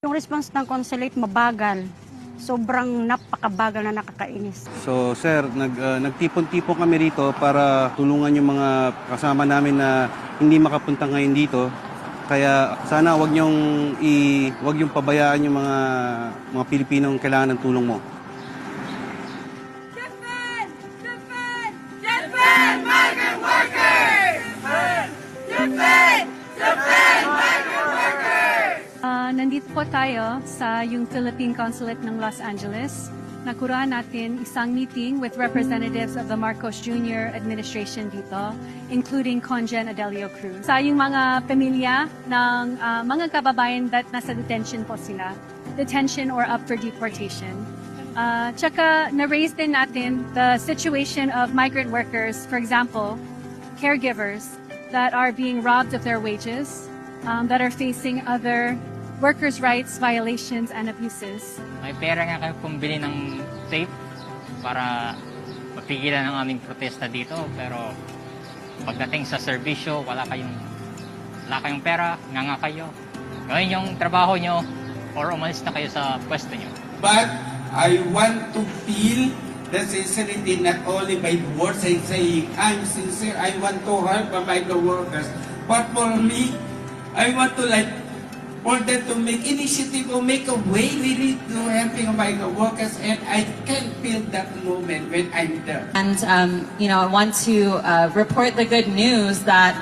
Yung response ng consulate mabagal. Sobrang napakabagal na nakakainis. So sir, nagtipon-tipon kami rito para tulungan yung mga kasama namin na hindi makapunta ngayon dito. Kaya sana wag niyong pabayaan yung mga Pilipinong kailangan ng tulong mo. Defend! Defend! Defend migrant workers! Defend! Defend migrant workers! Nandito po tayo sa yung Philippine Consulate ng Los Angeles. Nakuha natin isang meeting with representatives of the Marcos Jr. administration dito, including Conjen Adelio Cruz. Sa yung mga pamilya ng mga kababayan that nasa detention po sila, detention or up for deportation. Tsaka na-raise din natin the situation of migrant workers, for example, caregivers that are being robbed of their wages, that are facing other workers' rights violations and abuses. May pera nga kayo pumbili ng tape para mapigilan ang aming protesta dito, pero pagdating sa serbisyo, wala kayong pera, nga kayo. Gawin yung trabaho nyo or umalis na kayo sa pwesto nyo. But I want to feel the sincerity not only by words I say, I'm sincere, I want to help the migrant workers. But for me, I want to for them to make initiative or make a way really to helping migrant workers, and I can feel that moment when I'm there. And I want to report the good news that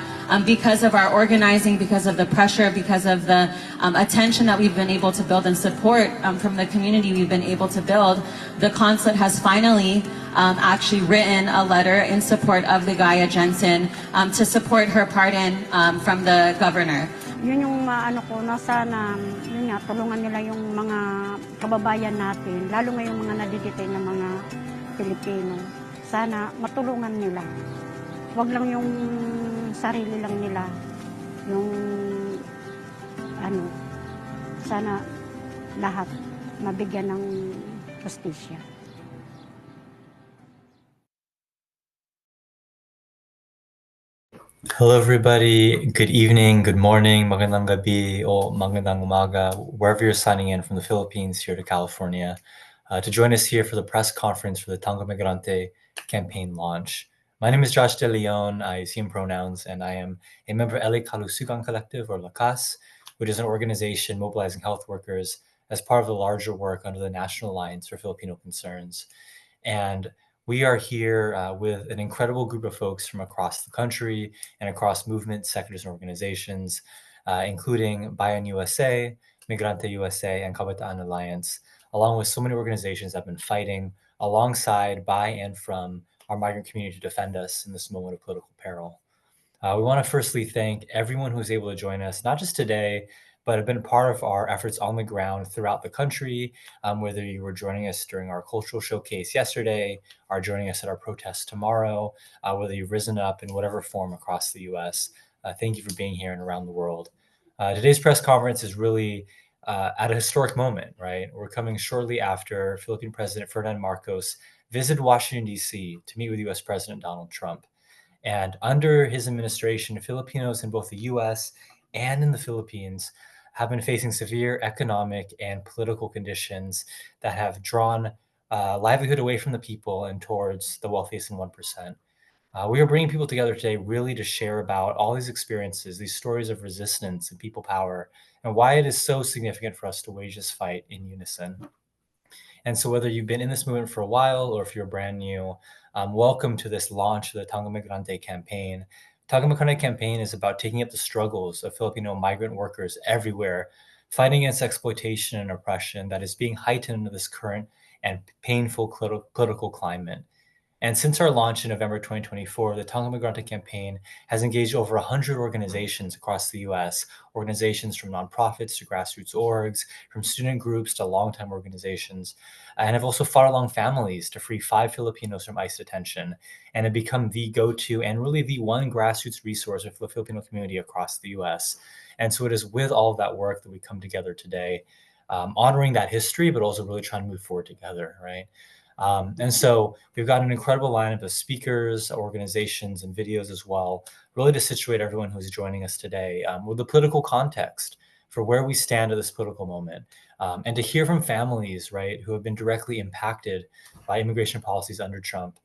because of our organizing, because of the pressure, because of the attention that we've been able to build and support from the community we've been able to build, the consulate has finally actually written a letter in support of the Gaia Jensen to support her pardon from the governor. Yun yung na sana, yun nga, tulungan nila yung mga kababayan natin, lalo ngayong mga nadidetain ng mga Pilipino. Sana matulungan nila. Huwag lang yung sarili lang nila, yung sana lahat mabigyan ng justisya. Hello everybody, good evening, good morning, magandang gabi o magandang umaga, wherever you're signing in from the Philippines here to California, to join us here for the press conference for the Tanggol Migrante campaign launch. My name is Josh De Leon, I assume pronouns, and I am a member of LA Kalusugan Collective, or LACAS, which is an organization mobilizing health workers as part of the larger work under the National Alliance for Filipino Concerns. And we are here with an incredible group of folks from across the country and across movements, sectors, and organizations, including Bayan USA, Migrante USA, and Kabataan Alliance, along with so many organizations that have been fighting alongside, by, and from our migrant community to defend us in this moment of political peril. We want to firstly thank everyone who was able to join us, not just today, but have been part of our efforts on the ground throughout the country, whether you were joining us during our cultural showcase yesterday, or joining us at our protest tomorrow, whether you've risen up in whatever form across the US. Thank you for being here and around the world. Today's press conference is really at a historic moment, right? We're coming shortly after Philippine President Ferdinand Marcos visited Washington, D.C. to meet with US President Donald Trump. And under his administration, Filipinos in both the US and in the Philippines have been facing severe economic and political conditions that have drawn livelihood away from the people and towards the wealthiest in 1%. We are bringing people together today really to share about all these experiences, these stories of resistance and people power, and why it is so significant for us to wage this fight in unison. And so whether you've been in this movement for a while or if you're brand new, welcome to this launch of the Tanggol Migrante campaign. Tanggol Migrante campaign is about taking up the struggles of Filipino migrant workers everywhere, fighting against exploitation and oppression that is being heightened into this current and painful political climate. And since our launch in November 2024, the Tanggol Migrante campaign has engaged over 100 organizations across the US, organizations from nonprofits to grassroots orgs, from student groups to longtime organizations, and have also fought along families to free 5 Filipinos from ICE detention, and have become the go-to and really the one grassroots resource for the Filipino community across the US. And so it is with all of that work that we come together today, honoring that history, but also really trying to move forward together, right? And so we've got an incredible lineup of speakers, organizations, and videos as well, really to situate everyone who's joining us today with the political context for where we stand at this political moment, and to hear from families, right, who have been directly impacted by immigration policies under Trump.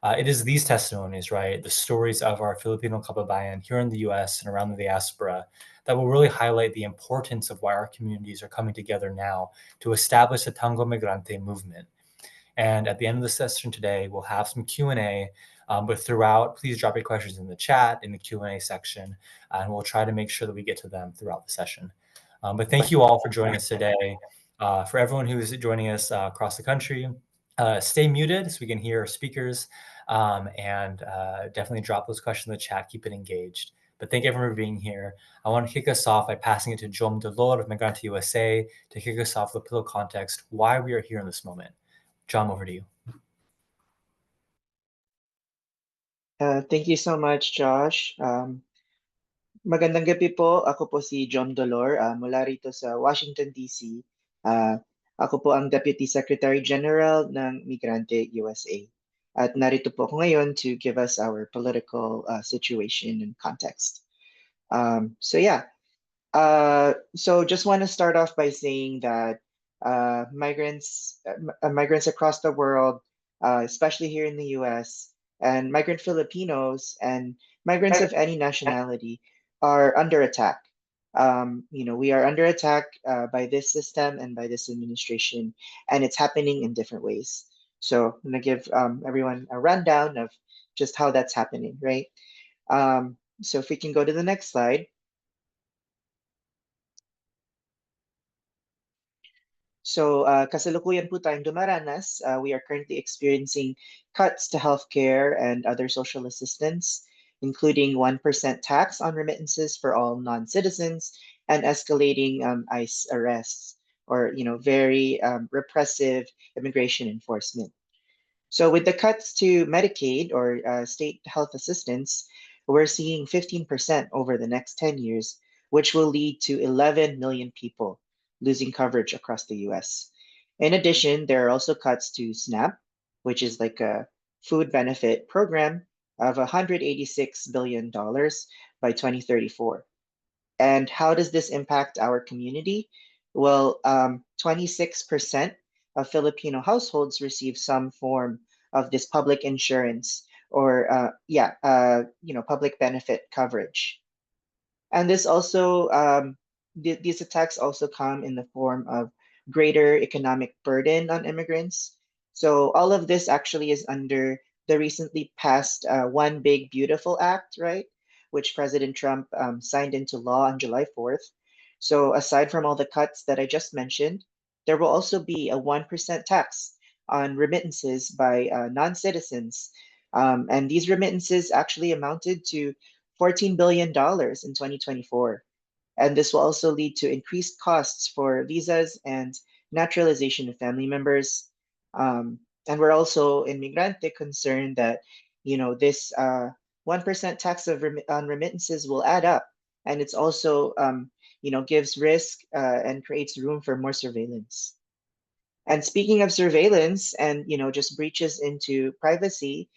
It is these testimonies, right, the stories of our Filipino kababayan here in the US and around the diaspora that will really highlight the importance of why our communities are coming together now to establish the Tanggol Migrante movement. And at the end of the session today, we'll have some Q&A, but throughout, please drop your questions in the chat, in the Q&A section, and we'll try to make sure that we get to them throughout the session. But thank you all for joining us today. For everyone who's joining us across the country, stay muted so we can hear our speakers, and definitely drop those questions in the chat, keep it engaged. But thank everyone for being here. I want to kick us off by passing it to Jom Delor of Migrante USA to kick us off with a little context why we are here in this moment. John, over to you. Thank you so much, Josh. Magandang gabi po. Ako po si John Dolor mula rito sa Washington, D.C. Ako po ang Deputy Secretary General ng Migrante USA. At narito po ako ngayon to give us our political situation and context. So just want to start off by saying that migrants across the world, especially here in the U.S., and migrant Filipinos and migrants of any nationality are under attack. We are under attack by this system and by this administration, and it's happening in different ways. So I'm gonna give everyone a rundown of just how that's happening, right? So if we can go to the next slide. So kasalukuyan po tayong dumaranas. We are currently experiencing cuts to healthcare and other social assistance, including 1% tax on remittances for all non-citizens and escalating ICE arrests or very repressive immigration enforcement. So with the cuts to Medicaid or state health assistance, we're seeing 15% over the next 10 years, which will lead to 11 million people losing coverage across the US. In addition, there are also cuts to SNAP, which is like a food benefit program of $186 billion by 2034. And how does this impact our community? Well, 26% of Filipino households receive some form of this public insurance or public benefit coverage. And this also these attacks also come in the form of greater economic burden on immigrants. So all of this actually is under the recently passed One Big Beautiful Act, right? Which President Trump signed into law on July 4th. So aside from all the cuts that I just mentioned, there will also be a 1% tax on remittances by non-citizens. And these remittances actually amounted to $14 billion in 2024. And this will also lead to increased costs for visas and naturalization of family members. And we're also in Migrante concerned that, this 1% tax on remittances will add up. And it's also, gives risk and creates room for more surveillance. And speaking of surveillance and, just breaches into privacy,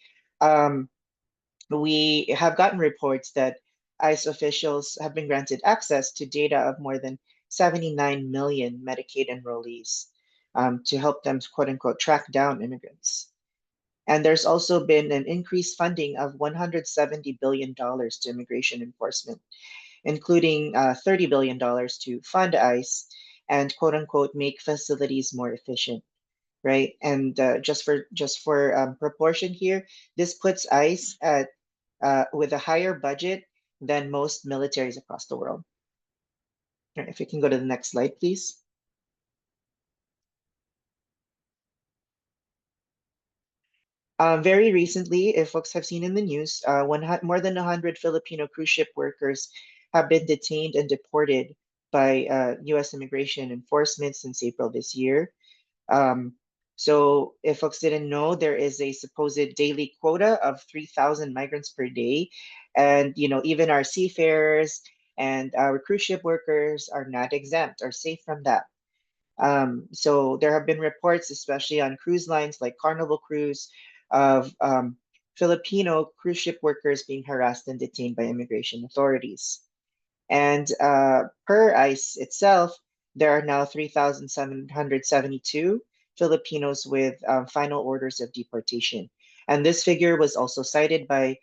we have gotten reports that ICE officials have been granted access to data of more than 79 million Medicaid enrollees to help them, quote unquote, track down immigrants. And there's also been an increased funding of $170 billion to immigration enforcement, including $30 billion to fund ICE and, quote unquote, make facilities more efficient. Right. And just for proportion here, this puts ICE at with a higher budget than most militaries across the world. Right, if we can go to the next slide, please. Very recently, if folks have seen in the news, more than 100 Filipino cruise ship workers have been detained and deported by U.S. immigration enforcement since April this year. So if folks didn't know, there is a supposed daily quota of 3,000 migrants per day. And, even our seafarers and our cruise ship workers are not exempt or safe from that. So there have been reports, especially on cruise lines like Carnival Cruise, of Filipino cruise ship workers being harassed and detained by immigration authorities. And per ICE itself, there are now 3,772 Filipinos with final orders of deportation. And this figure was also cited by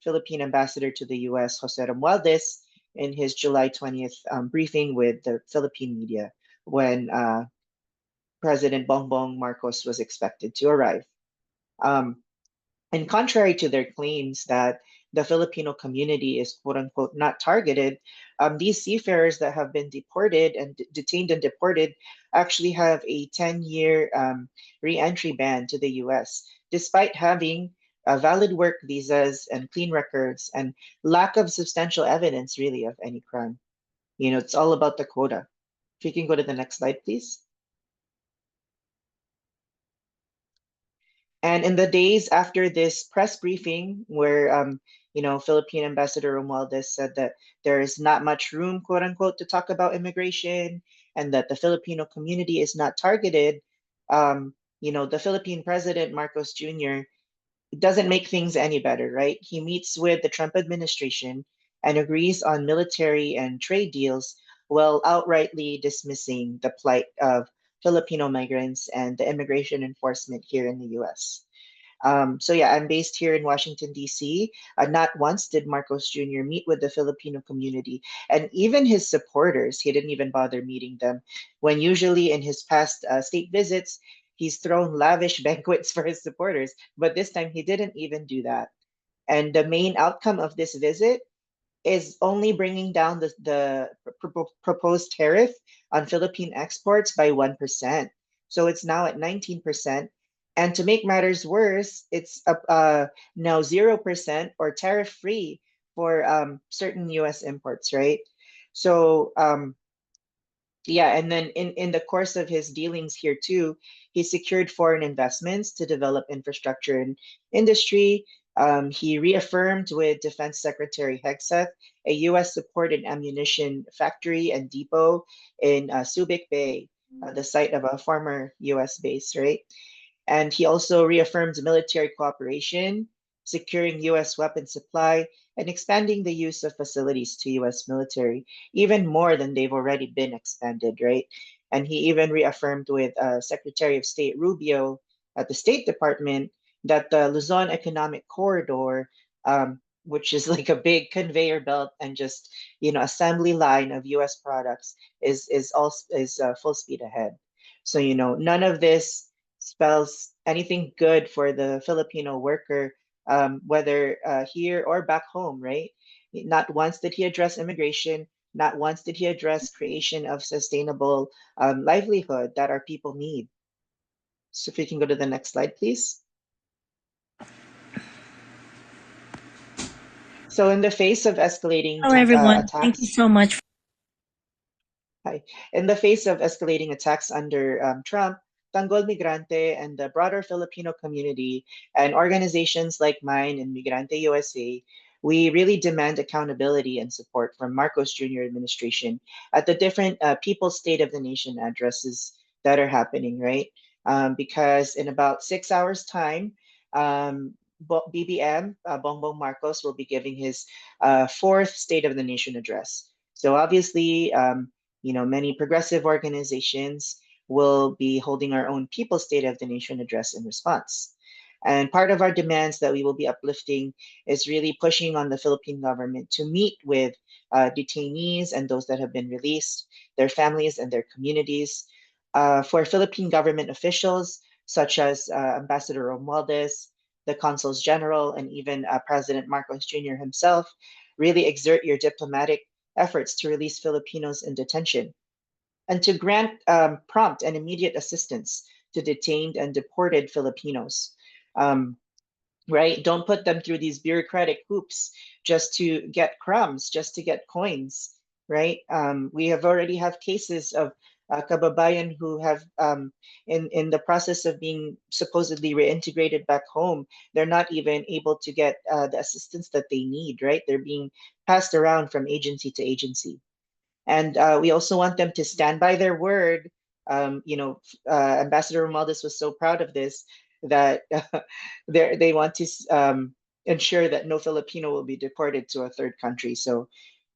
Philippine ambassador to the US, Jose Romualdez, in his July 20th briefing with the Philippine media when President Bongbong Marcos was expected to arrive. Um, and contrary to their claims that the Filipino community is quote unquote not targeted, these seafarers that have been deported and detained and deported actually have a 10-year re entry ban to the US, despite having valid work visas and clean records and lack of substantial evidence, really, of any crime. You know, it's all about the quota. If you can go to the next slide, please. And in the days after this press briefing, where Philippine Ambassador Romualdez said that there is not much room, quote unquote, to talk about immigration, and that the Filipino community is not targeted, the Philippine President Marcos Jr. doesn't make things any better, right? He meets with the Trump administration and agrees on military and trade deals while outrightly dismissing the plight of Filipino migrants and the immigration enforcement here in the US. So yeah, I'm based here in Washington, D.C. Not once did Marcos Jr. meet with the Filipino community and even his supporters. He didn't even bother meeting them when usually in his past state visits, he's thrown lavish banquets for his supporters. But this time he didn't even do that. And the main outcome of this visit is only bringing down the proposed tariff on Philippine exports by 1%. So it's now at 19%. And to make matters worse, it's now 0% or tariff free for certain US imports, right? So yeah, and then in the course of his dealings here too, he secured foreign investments to develop infrastructure and industry. He reaffirmed with Defense Secretary Hegseth a U.S. supported ammunition factory and depot in Subic Bay, the site of a former U.S. base, right? And he also reaffirmed military cooperation, securing U.S. weapon supply, and expanding the use of facilities to U.S. military, even more than they've already been expanded, right? And he even reaffirmed with Secretary of State Rubio at the State Department that the Luzon Economic Corridor, which is like a big conveyor belt and just assembly line of U.S. products, is full speed ahead. So none of this spells anything good for the Filipino worker, whether here or back home, right? Not once did he address immigration. Not once did he address creation of sustainable livelihood that our people need. So if we can go to the next slide, please. So in the face of escalating Hello, everyone. Thank you attacks, so much. Hi. In the face of escalating attacks under Trump, Tanggol Migrante and the broader Filipino community and organizations like mine and Migrante USA, we really demand accountability and support from Marcos Jr. administration at the different People's State of the Nation addresses that are happening, right? Because in about 6 hours' time, BBM, Bongbong Marcos, will be giving his fourth State of the Nation address. So obviously, many progressive organizations will be holding our own People's State of the Nation address in response. And part of our demands that we will be uplifting is really pushing on the Philippine government to meet with detainees and those that have been released, their families and their communities. For Philippine government officials, such as Ambassador Romualdez, the consuls general, and even President Marcos Jr. himself, really exert your diplomatic efforts to release Filipinos in detention and to grant prompt and immediate assistance to detained and deported Filipinos. Right? Don't put them through these bureaucratic hoops just to get crumbs, just to get coins, right? We have already have cases of kababayan who have, in the process of being supposedly reintegrated back home, they're not even able to get the assistance that they need, right? They're being passed around from agency to agency. And we also want them to stand by their word. Ambassador Romualdez was so proud of this that they want to ensure that no Filipino will be deported to a third country. So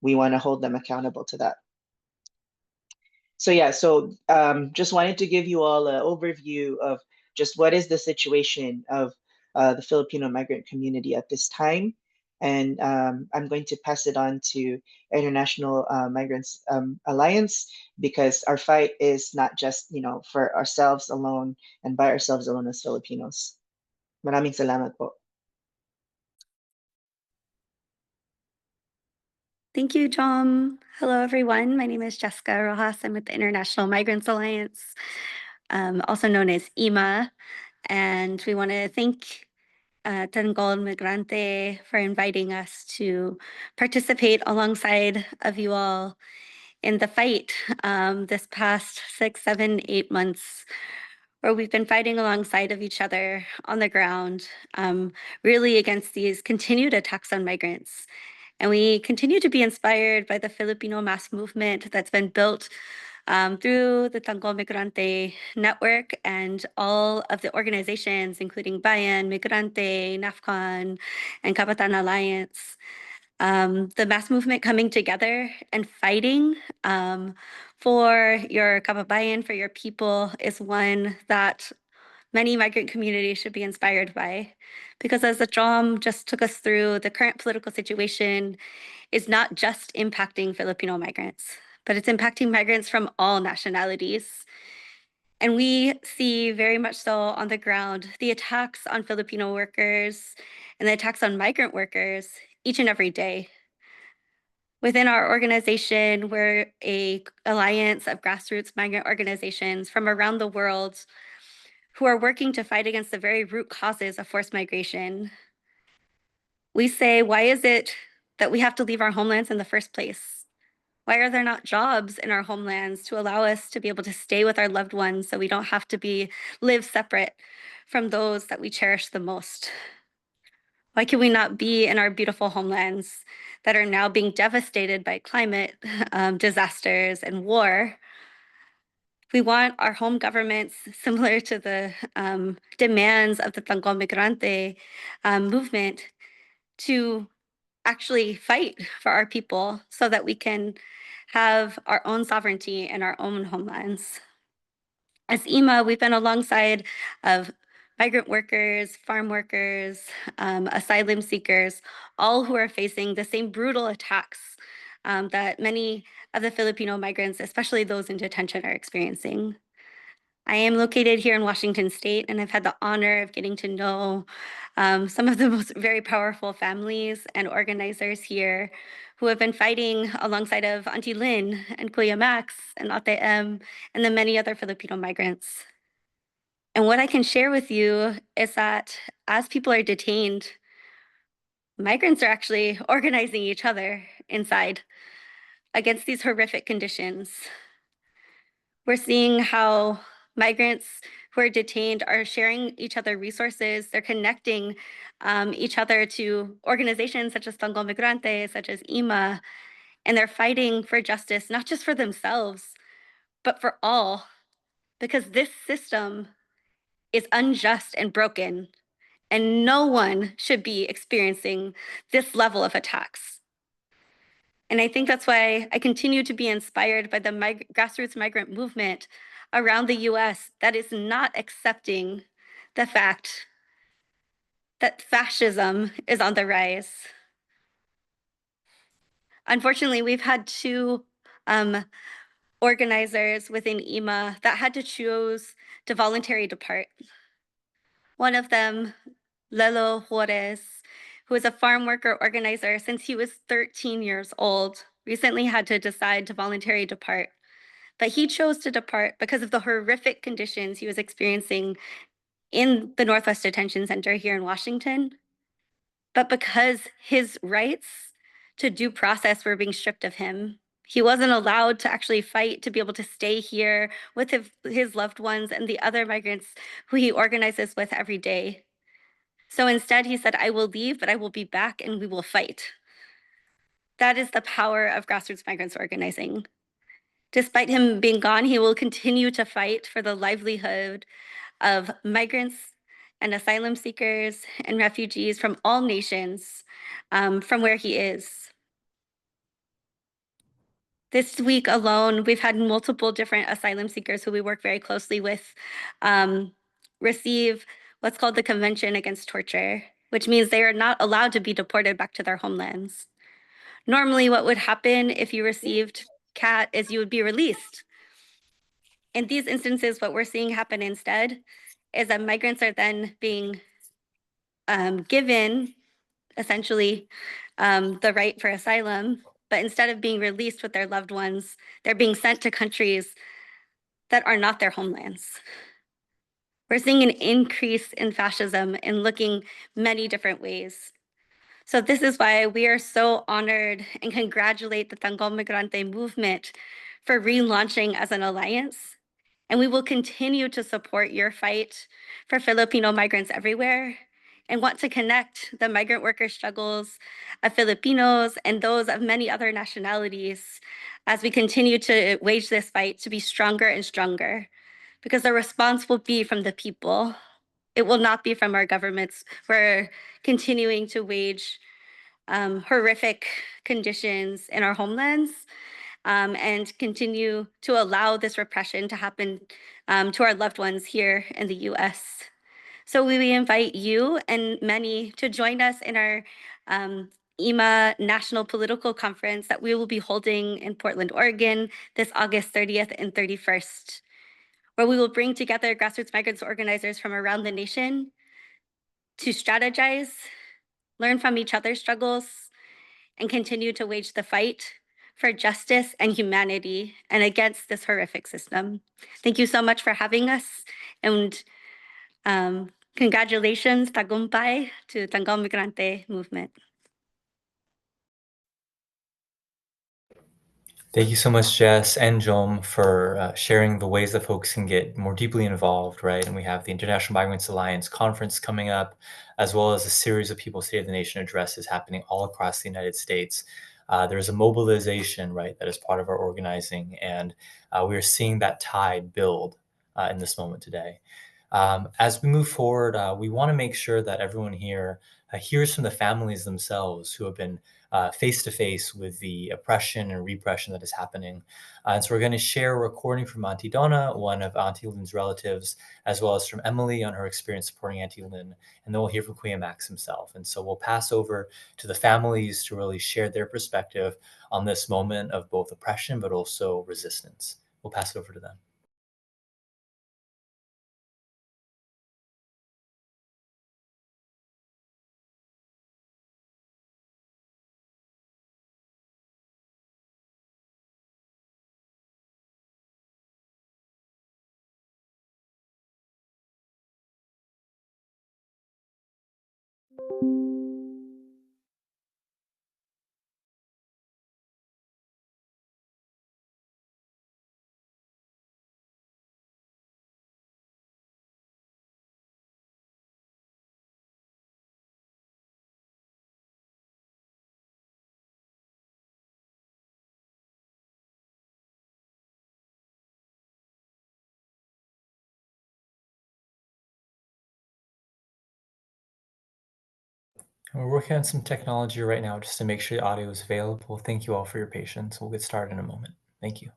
we want to hold them accountable to that. So yeah, so just wanted to give you all an overview of just what is the situation of the Filipino migrant community at this time. And I'm going to pass it on to International Migrants Alliance, because our fight is not just, for ourselves alone and by ourselves alone as Filipinos. Maraming salamat po. Thank you, John. Hello, everyone. My name is Jessica Rojas. I'm with the International Migrants Alliance, also known as IMA. And we want to thank Tanggol Migrante for inviting us to participate alongside of you all in the fight this past 6, 7, 8 months, where we've been fighting alongside of each other on the ground, really against these continued attacks on migrants. And we continue to be inspired by the Filipino mass movement that's been built through the Tanggol Migrante network and all of the organizations, including Bayan, Migrante, NAFCON, and Kapatan Alliance. The mass movement coming together and fighting for your kababayan, for your people, is one that many migrant communities should be inspired by. Because as the Jom just took us through, the current political situation is not just impacting Filipino migrants, but it's impacting migrants from all nationalities. And we see very much so on the ground the attacks on Filipino workers and the attacks on migrant workers each and every day. Within our organization, we're a alliance of grassroots migrant organizations from around the world who are working to fight against the very root causes of forced migration. We say, why is it that we have to leave our homelands in the first place? Why are there not jobs in our homelands to allow us to be able to stay with our loved ones so we don't have to live separate from those that we cherish the most? Why can we not be in our beautiful homelands that are now being devastated by climate disasters and war? We want our home governments, similar to the demands of the Tanggol Migrante movement, to actually fight for our people so that we can have our own sovereignty in our own homelands. As IMA, we've been alongside of migrant workers, farm workers, asylum seekers, all who are facing the same brutal attacks that many of the Filipino migrants, especially those in detention, are experiencing. I am located here in Washington State, and I've had the honor of getting to know some of the most very powerful families and organizers here who have been fighting alongside of Auntie Lynn and Kuya Max and Ate M and the many other Filipino migrants. And what I can share with you is that as people are detained, migrants are actually organizing each other inside against these horrific conditions. We're seeing how migrants who are detained are sharing each other resources. They're connecting each other to organizations such as Tanggol Migrante, such as IMA, and they're fighting for justice, not just for themselves, but for all, because this system is unjust and broken, and no one should be experiencing this level of attacks. And I think that's why I continue to be inspired by the grassroots migrant movement around the US that is not accepting the fact that fascism is on the rise. Unfortunately, we've had two organizers within IMA that had to choose to voluntarily depart. One of them, Lelo Juarez, who is a farm worker organizer since he was 13 years old, recently had to decide to voluntarily depart. But he chose to depart because of the horrific conditions he was experiencing in the Northwest Detention Center here in Washington, but because his rights to due process were being stripped of him. He wasn't allowed to actually fight to be able to stay here with his loved ones and the other migrants who he organizes with every day. So instead, he said, I will leave, but I will be back and we will fight. That is the power of grassroots migrants organizing. Despite him being gone, he will continue to fight for the livelihood of migrants and asylum seekers and refugees from all nations from where he is. This week alone, we've had multiple different asylum seekers who we work very closely with receive what's called the Convention Against Torture, which means they are not allowed to be deported back to their homelands. Normally, what would happen if you received CAT is you would be released. In these instances, what we're seeing happen instead is that migrants are then being given essentially the right for asylum, but instead of being released with their loved ones, they're being sent to countries that are not their homelands. We're seeing an increase in fascism in looking many different ways. So this is why we are so honored and congratulate the Tanggol Migrante Movement for relaunching as an alliance. And we will continue to support your fight for Filipino migrants everywhere and want to connect the migrant worker struggles of Filipinos and those of many other nationalities as we continue to wage this fight to be stronger and stronger, because the response will be from the people. It will not be from our governments. We're continuing to wage horrific conditions in our homelands and continue to allow this repression to happen to our loved ones here in the US. So we invite you and many to join us in our IMA National Political Conference that we will be holding in Portland, Oregon this August 30th and 31st, where we will bring together grassroots migrants organizers from around the nation to strategize, learn from each other's struggles, and continue to wage the fight for justice and humanity and against this horrific system. Thank you so much for having us, and congratulations, tagumpay, to Tanggol Migrante Movement. Thank you so much, Jess and Jom, for sharing the ways that folks can get more deeply involved, right? And we have the International Migrants Alliance conference coming up, as well as a series of People's State of the Nation addresses happening all across the United States. There's a mobilization, right, that is part of our organizing, and we are seeing that tide build in this moment today. As we move forward, we want to make sure that everyone here hears from the families themselves who have been face to face with the oppression and repression that is happening. And so we're going to share a recording from Auntie Donna, one of Auntie Lynn's relatives, as well as from Emily on her experience supporting Auntie Lynn. And then we'll hear from Kuya Max himself. And so we'll pass over to the families to really share their perspective on this moment of both oppression, but also resistance. We'll pass it over to them. We're working on some technology right now just to make sure the audio is available. Thank you all for your patience. We'll get started in a moment. Thank you.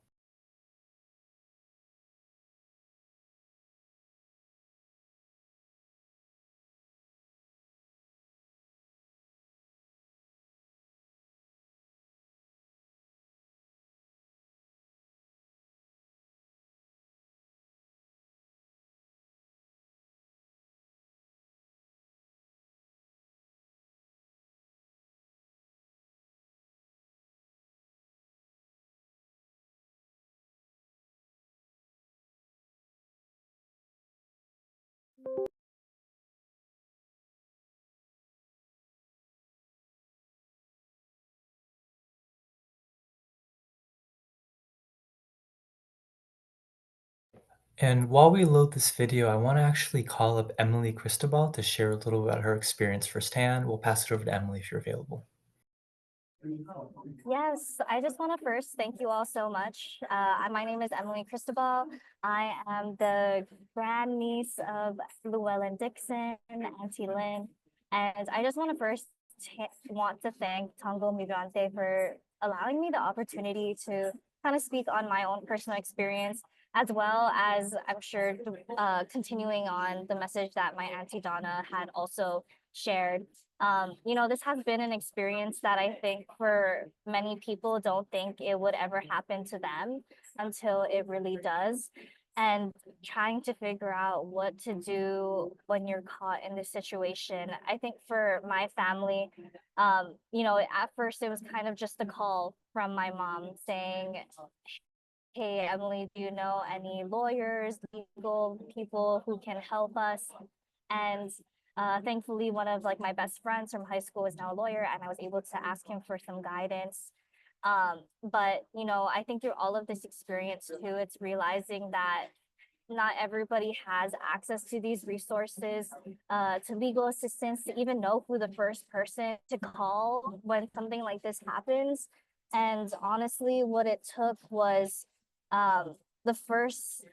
And while we load this video, I want to actually call up Emily Cristobal to share a little about her experience firsthand. We'll pass it over to Emily if you're available. Yes, I just want to first thank you all so much. My name is Emily Cristobal. I am the grandniece of Llewellyn Dixon, Auntie Lynn, and I just want to first want to thank Tanggol Migrante for allowing me the opportunity to kind of speak on my own personal experience, as well as I'm sure continuing on the message that my Auntie Donna had also shared. This has been an experience that I think for many people don't think it would ever happen to them until it really does. And trying to figure out what to do when you're caught in this situation. I think for my family, at first it was kind of just a call from my mom saying, "Hey, Emily, do you know any lawyers, legal people who can help us?" And thankfully, one of like my best friends from high school is now a lawyer, and I was able to ask him for some guidance. But I think through all of this experience too, it's realizing that not everybody has access to these resources, to legal assistance, to even know who the first person to call when something like this happens. And honestly, what it took was the first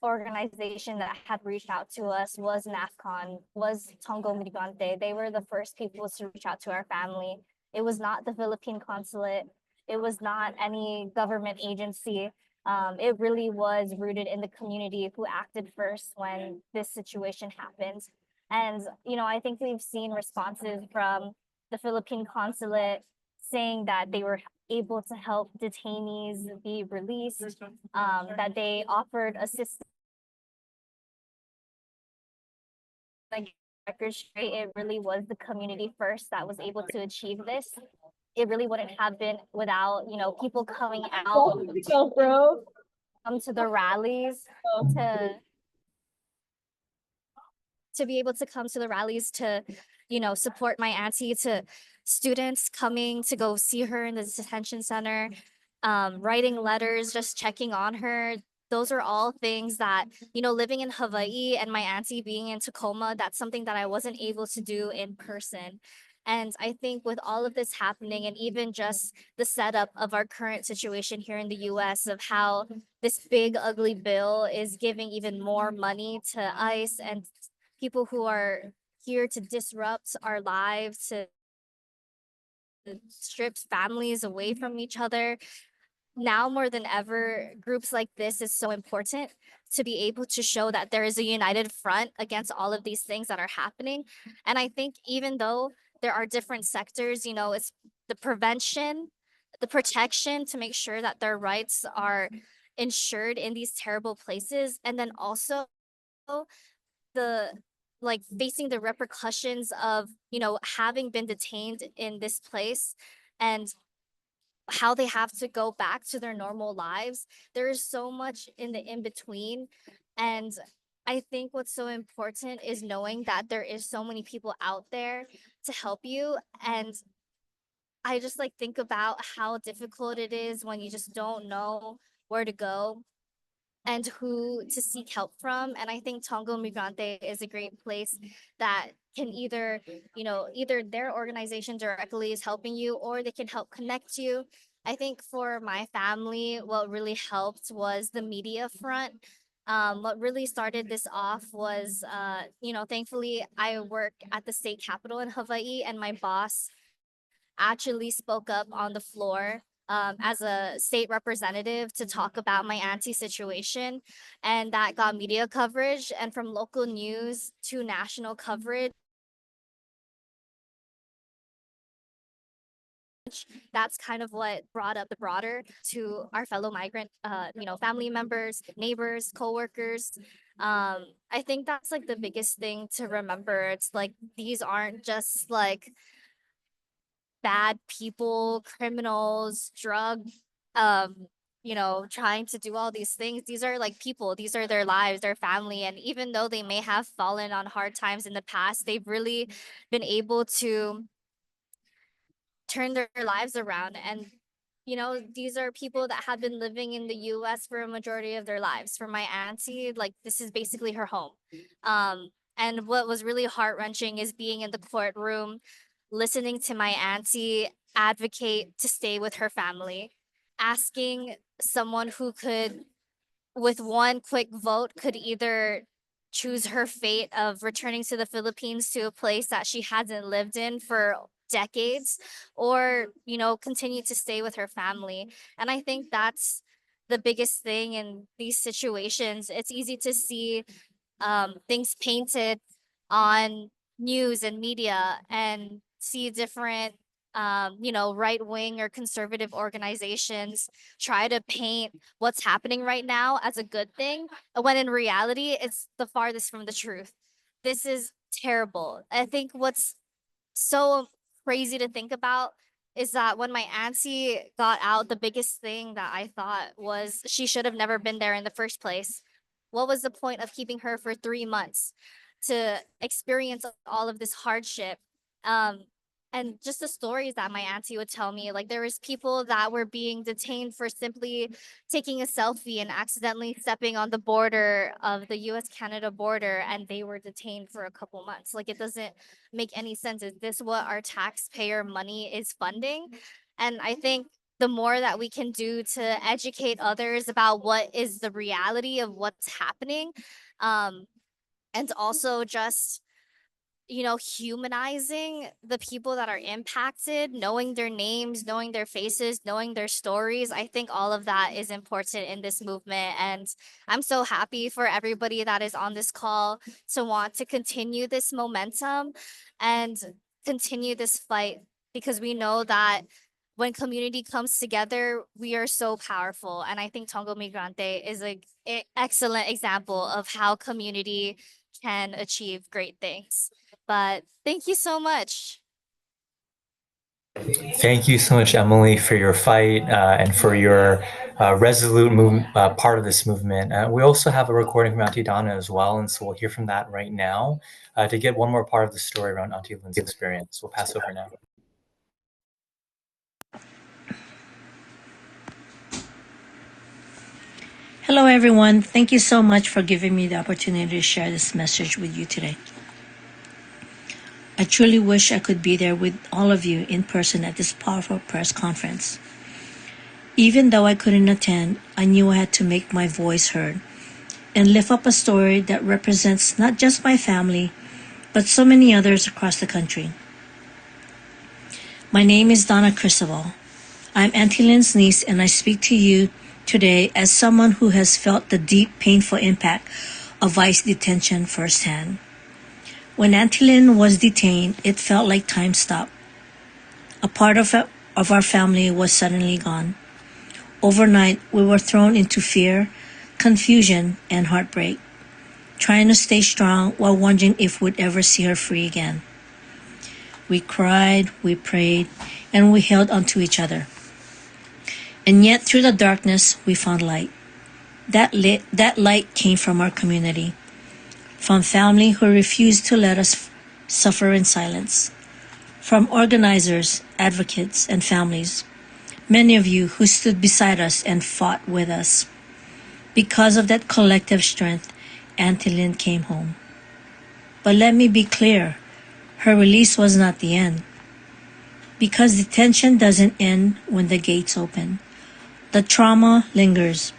organization that had reached out to us was NAFCON, was Tanggol Migrante. They were the first people to reach out to our family. It was not the Philippine consulate. It was not any government agency. It really was rooted in the community who acted first when this situation happened. And, I think we've seen responses from the Philippine consulate saying that they were able to help detainees be released, that they offered assistance. Like record straight, it really was the community first that was able to achieve this. It really wouldn't have been without, people coming out come to the rallies to be able to come to the rallies to support my auntie, to students coming to go see her in the detention center, writing letters, just checking on her. Those are all things that, living in Hawaii and my auntie being in Tacoma, that's something that I wasn't able to do in person. And I think with all of this happening, and even just the setup of our current situation here in the US, of how this big, ugly bill is giving even more money to ICE and people who are here to disrupt our lives, to strip families away from each other. Now more than ever, groups like this is so important to be able to show that there is a united front against all of these things that are happening. And I think even though there are different sectors, it's the prevention, the protection to make sure that their rights are ensured in these terrible places. And then also the like facing the repercussions of, having been detained in this place and how they have to go back to their normal lives. There is so much in the in between. And I think what's so important is knowing that there is so many people out there to help you. And I just think about how difficult it is when you just don't know where to go and who to seek help from. And I think Tanggol Migrante is a great place that can either their organization directly is helping you, or they can help connect you. I think for my family, what really helped was the media front. What really started this off was, thankfully I work at the state capitol in Hawaii, and my boss actually spoke up on the floor as a state representative to talk about my auntie situation. And that got media coverage, and from local news to national coverage. That's kind of what brought up the broader to our fellow migrant, family members, neighbors, coworkers. I think that's the biggest thing to remember. It's these aren't just bad people, criminals, drug, trying to do all these things. These are people, these are their lives, their family. And even though they may have fallen on hard times in the past, they've really been able to turn their lives around. And, these are people that have been living in the US for a majority of their lives. For my auntie, this is basically her home. And what was really heart wrenching is being in the courtroom, listening to my auntie advocate to stay with her family, asking someone who could, with one quick vote, could either choose her fate of returning to the Philippines, to a place that she hasn't lived in for decades, or continue to stay with her family. And I think that's the biggest thing in these situations. It's easy to see things painted on news and media, and see different right wing or conservative organizations try to paint what's happening right now as a good thing, when in reality it's the farthest from the truth. This is terrible. I think what's so crazy to think about is that when my auntie got out, the biggest thing that I thought was she should have never been there in the first place. What was the point of keeping her for 3 months to experience all of this hardship? Um, and just the stories that my auntie would tell me, like there was people that were being detained for simply taking a selfie and accidentally stepping on the border of the US Canada border, and they were detained for a couple months. Like it doesn't make any sense. Is this what our taxpayer money is funding? And I think the more that we can do to educate others about what is the reality of what's happening, um, and also just humanizing the people that are impacted, knowing their names, knowing their faces, knowing their stories. I think all of that is important in this movement. And I'm so happy for everybody that is on this call to want to continue this momentum and continue this fight, because we know that when community comes together, we are so powerful. And I think Tanggol Migrante is an excellent example of how community can achieve great things. But thank you so much. Thank you so much, Emily, for your fight and for your resolute part of this movement. We also have a recording from Auntie Donna as well, and so we'll hear from that right now to get one more part of the story around Auntie Lynn's experience. We'll pass over now. Hello, everyone. Thank you so much for giving me the opportunity to share this message with you today. I truly wish I could be there with all of you in person at this powerful press conference. Even though I couldn't attend, I knew I had to make my voice heard and lift up a story that represents not just my family, but so many others across the country. My name is Donna Cristobal. I'm Auntie Lynn's niece, and I speak to you today as someone who has felt the deep, painful impact of ICE detention firsthand. When Auntie Lynn was detained, it felt like time stopped. A part of our family was suddenly gone. Overnight, we were thrown into fear, confusion, and heartbreak, trying to stay strong while wondering if we'd ever see her free again. We cried, we prayed, and we held onto each other. And yet, through the darkness, we found light. That light came from our community, from family who refused to let us suffer in silence, from organizers, advocates, and families, many of you who stood beside us and fought with us. Because of that collective strength, Auntie Lynn came home. But let me be clear, her release was not the end. Because detention doesn't end when the gates open. The trauma lingers,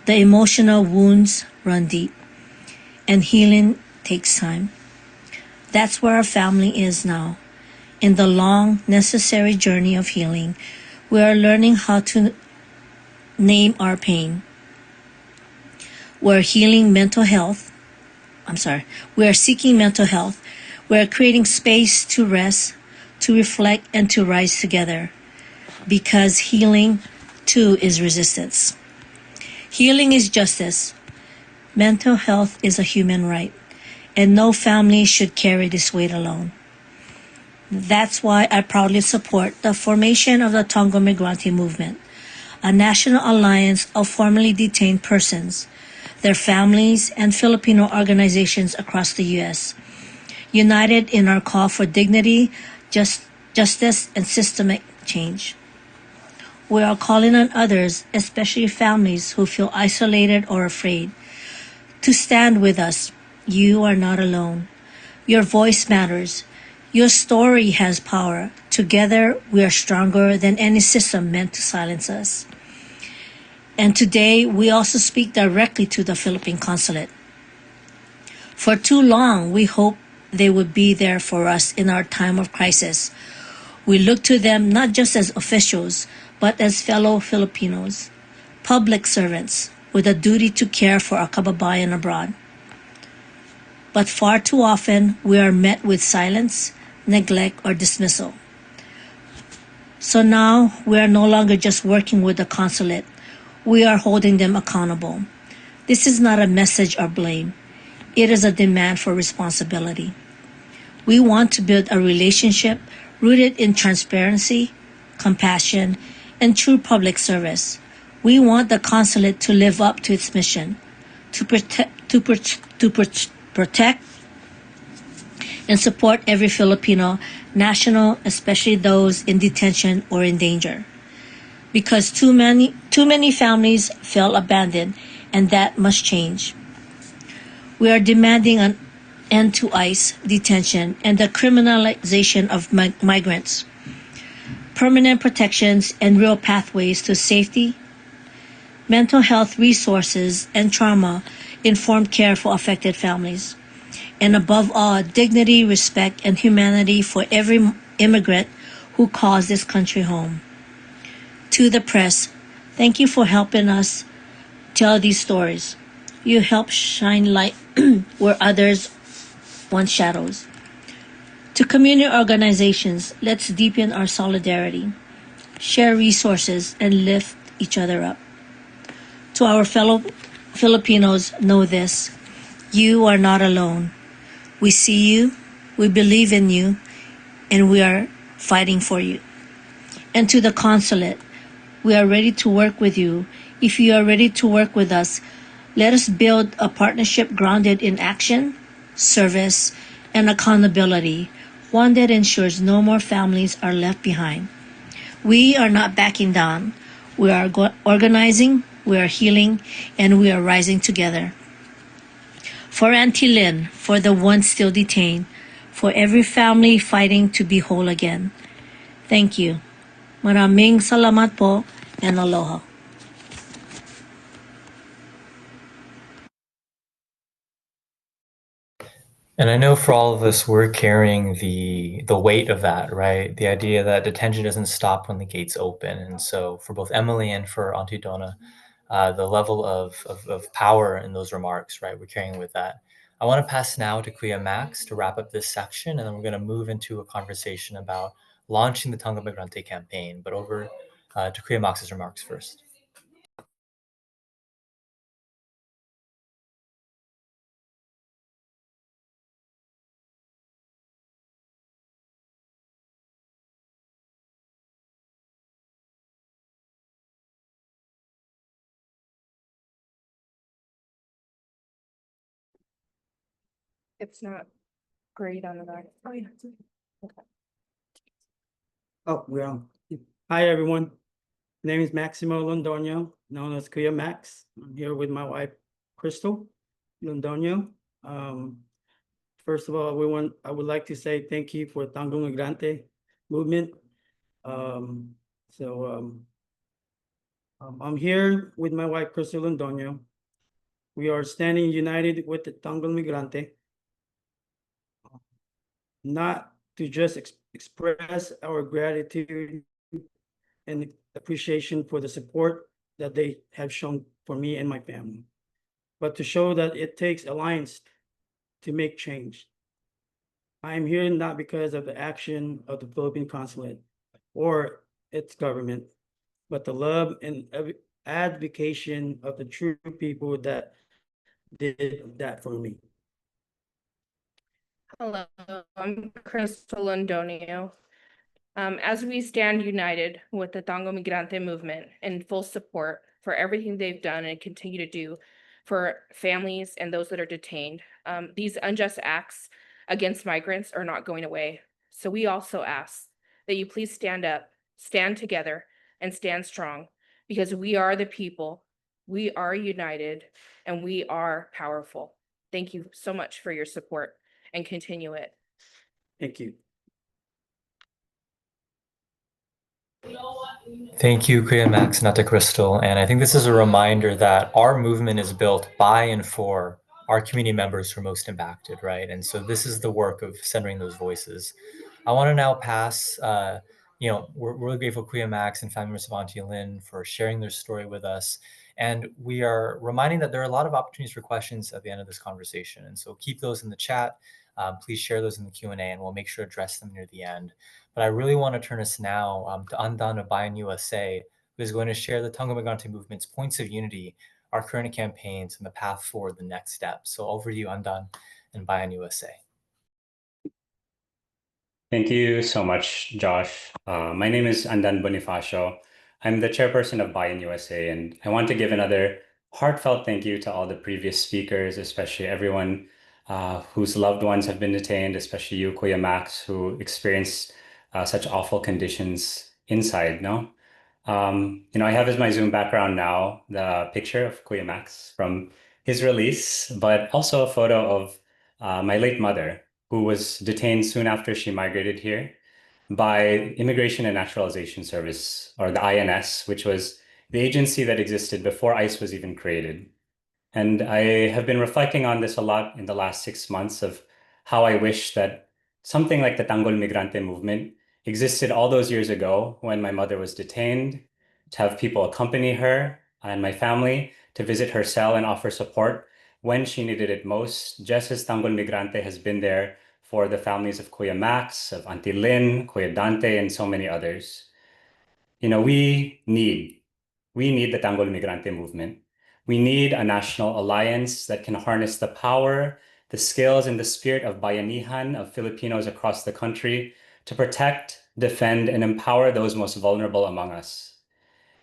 the emotional wounds run deep, and healing takes time. That's where our family is now. In the long, necessary journey of healing, we are learning how to name our pain. We're seeking mental health. We're creating space to rest, to reflect, and to rise together. Because healing, too, is resistance. Healing is justice. Mental health is a human right, and no family should carry this weight alone. That's why I proudly support the formation of the Tanggol Migrante Movement, a national alliance of formerly detained persons, their families, and Filipino organizations across the U.S., united in our call for dignity, justice, and systemic change. We are calling on others, especially families who feel isolated or afraid, to stand with us. You are not alone. Your voice matters. Your story has power. Together, we are stronger than any system meant to silence us. And today, we also speak directly to the Philippine consulate. For too long, we hoped they would be there for us in our time of crisis, We look to them not just as officials, but as fellow Filipinos, public servants with a duty to care for our kababayan abroad. But far too often, we are met with silence, neglect, or dismissal. So now, we are no longer just working with the consulate. We are holding them accountable. This is not a message or blame. It is a demand for responsibility. We want to build a relationship rooted in transparency, compassion, and true public service. We want the consulate to live up to its mission, to protect and support every Filipino national, especially those in detention or in danger. Because too many families feel abandoned, and that must change. We are demanding an end to ICE detention and the criminalization of migrants, permanent protections and real pathways to safety, mental health resources, and trauma-informed care for affected families, and above all, dignity, respect, and humanity for every immigrant who calls this country home. To the press, thank you for helping us tell these stories. You help shine light where others want shadows. To community organizations, let's deepen our solidarity, share resources, and lift each other up. To our fellow Filipinos, know this: you are not alone. We see you, we believe in you, and we are fighting for you. And to the consulate, we are ready to work with you. If you are ready to work with us, let us build a partnership grounded in action, service, and accountability, one that ensures no more families are left behind. We are not backing down. We are organizing, we are healing, and we are rising together. For Auntie Lynn, for the ones still detained, for every family fighting to be whole again. Thank you. Maraming salamat po, and aloha. And I know for all of us, we're carrying the weight of that, right? The idea that detention doesn't stop when the gates open. And so for both Emily and for Auntie Donna, the level of power in those remarks, right? We're carrying with that. I want to pass now to Kuya Max to wrap up this section, and then we're going to move into a conversation about launching the Tanggol Migrante campaign. But over to Kuya Max's remarks first. It's not great on the back. Oh, yeah. Oh, we're on. Hi, everyone. My name is Maximo Londoño, known as Kuya Max. I'm here with my wife, Crystal Londoño. First of all, I would like to say thank you for Tanggol Migrante Movement. I'm here with my wife, Crystal Londoño. We are standing united with the Tanggol Migrante, not to just express our gratitude and appreciation for the support that they have shown for me and my family, but to show that it takes alliance to make change. I am here not because of the action of the Philippine consulate or its government, but the love and advocation of the true people that did that for me. Hello, I'm Crystal Londonio. As we stand united with the Tanggol Migrante movement in full support for everything they've done and continue to do for families and those that are detained, these unjust acts against migrants are not going away. So we also ask that you please stand up, stand together, and stand strong, because we are the people, we are united, and we are powerful. Thank you so much for your support, and continue it. Thank you. Thank you, Kuya Max, Nata Crystal. And I think this is a reminder that our movement is built by and for our community members who are most impacted, right? And so this is the work of centering those voices. I want to now pass, we're really grateful Kuya Max and family members of Auntie Lynn for sharing their story with us. And we are reminding that there are a lot of opportunities for questions at the end of this conversation. And so keep those in the chat. Please share those in the Q&A and we'll make sure to address them near the end. But I really want to turn us now to Andan of Bayan USA, who is going to share the Tanggol Migrante Movement's points of unity, our current campaigns, and the path forward, the next step. So over to you, Andan and Bayan USA. Thank you so much, Josh. My name is Andan Bonifacio. I'm the chairperson of Bayan USA, and I want to give another heartfelt thank you to all the previous speakers, especially everyone whose loved ones have been detained, especially you, Kuya Max, who experienced such awful conditions inside, no? I have as my Zoom background now the picture of Kuya Max from his release, but also a photo of my late mother, who was detained soon after she migrated here by Immigration and Naturalization Service, or the INS, which was the agency that existed before ICE was even created. And I have been reflecting on this a lot in the last 6 months of how I wish that something like the Tanggol Migrante movement existed all those years ago when my mother was detained, to have people accompany her and my family to visit her cell and offer support when she needed it most, just as Tanggol Migrante has been there for the families of Kuya Max, of Auntie Lynn, Kuya Dante, and so many others. We need the Tanggol Migrante movement. We need a national alliance that can harness the power, the skills, and the spirit of bayanihan of Filipinos across the country to protect, defend, and empower those most vulnerable among us.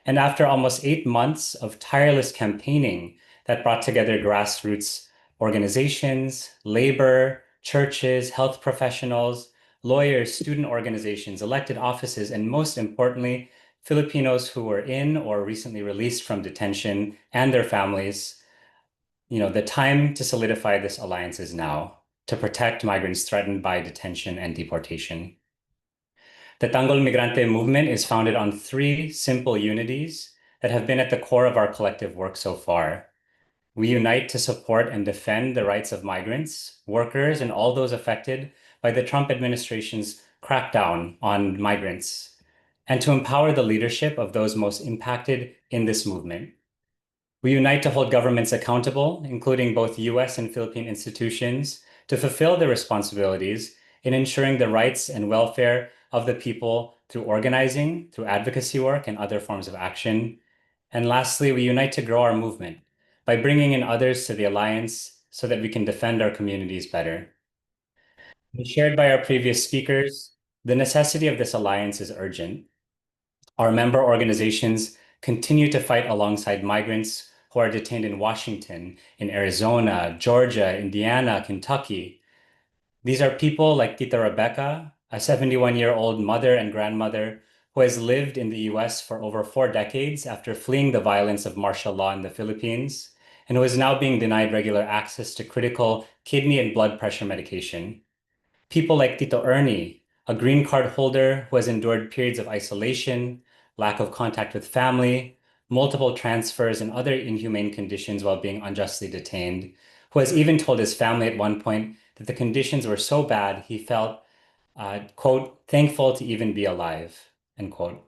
And after almost 8 months of tireless campaigning that brought together grassroots organizations, labor, churches, health professionals, lawyers, student organizations, elected offices, and most importantly, Filipinos who were in or recently released from detention and their families, the time to solidify this alliance is now, to protect migrants threatened by detention and deportation. The Tanggol Migrante movement is founded on 3 simple unities that have been at the core of our collective work so far. We unite to support and defend the rights of migrants, workers, and all those affected by the Trump administration's crackdown on migrants, and to empower the leadership of those most impacted in this movement. We unite to hold governments accountable, including both US and Philippine institutions, to fulfill their responsibilities in ensuring the rights and welfare of the people through organizing, through advocacy work, and other forms of action. And lastly, we unite to grow our movement by bringing in others to the alliance so that we can defend our communities better. As shared by our previous speakers, the necessity of this alliance is urgent. Our member organizations continue to fight alongside migrants who are detained in Washington, in Arizona, Georgia, Indiana, Kentucky. These are people like Tita Rebecca, a 71-year-old mother and grandmother who has lived in the US for over 4 decades after fleeing the violence of martial law in the Philippines, and who is now being denied regular access to critical kidney and blood pressure medication. People like Tito Ernie, a green card holder who has endured periods of isolation, lack of contact with family, multiple transfers, and other inhumane conditions while being unjustly detained, who has even told his family at one point that the conditions were so bad he felt, quote, thankful to even be alive, end quote.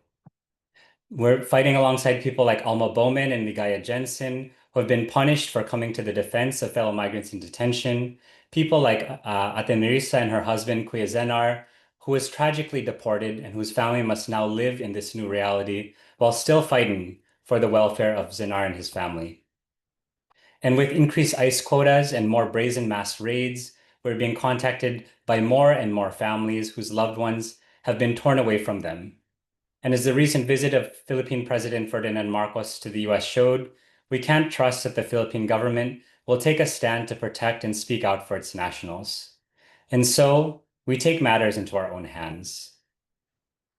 We're fighting alongside people like Alma Bowman and Ligaya Jensen, who have been punished for coming to the defense of fellow migrants in detention. People like Ate Marisa and her husband, Kuya Zenar, who was tragically deported and whose family must now live in this new reality while still fighting for the welfare of Zenar and his family. And with increased ICE quotas and more brazen mass raids, we're being contacted by more and more families whose loved ones have been torn away from them. And as the recent visit of Philippine President Ferdinand Marcos to the US showed, we can't trust that the Philippine government will take a stand to protect and speak out for its nationals. And so we take matters into our own hands.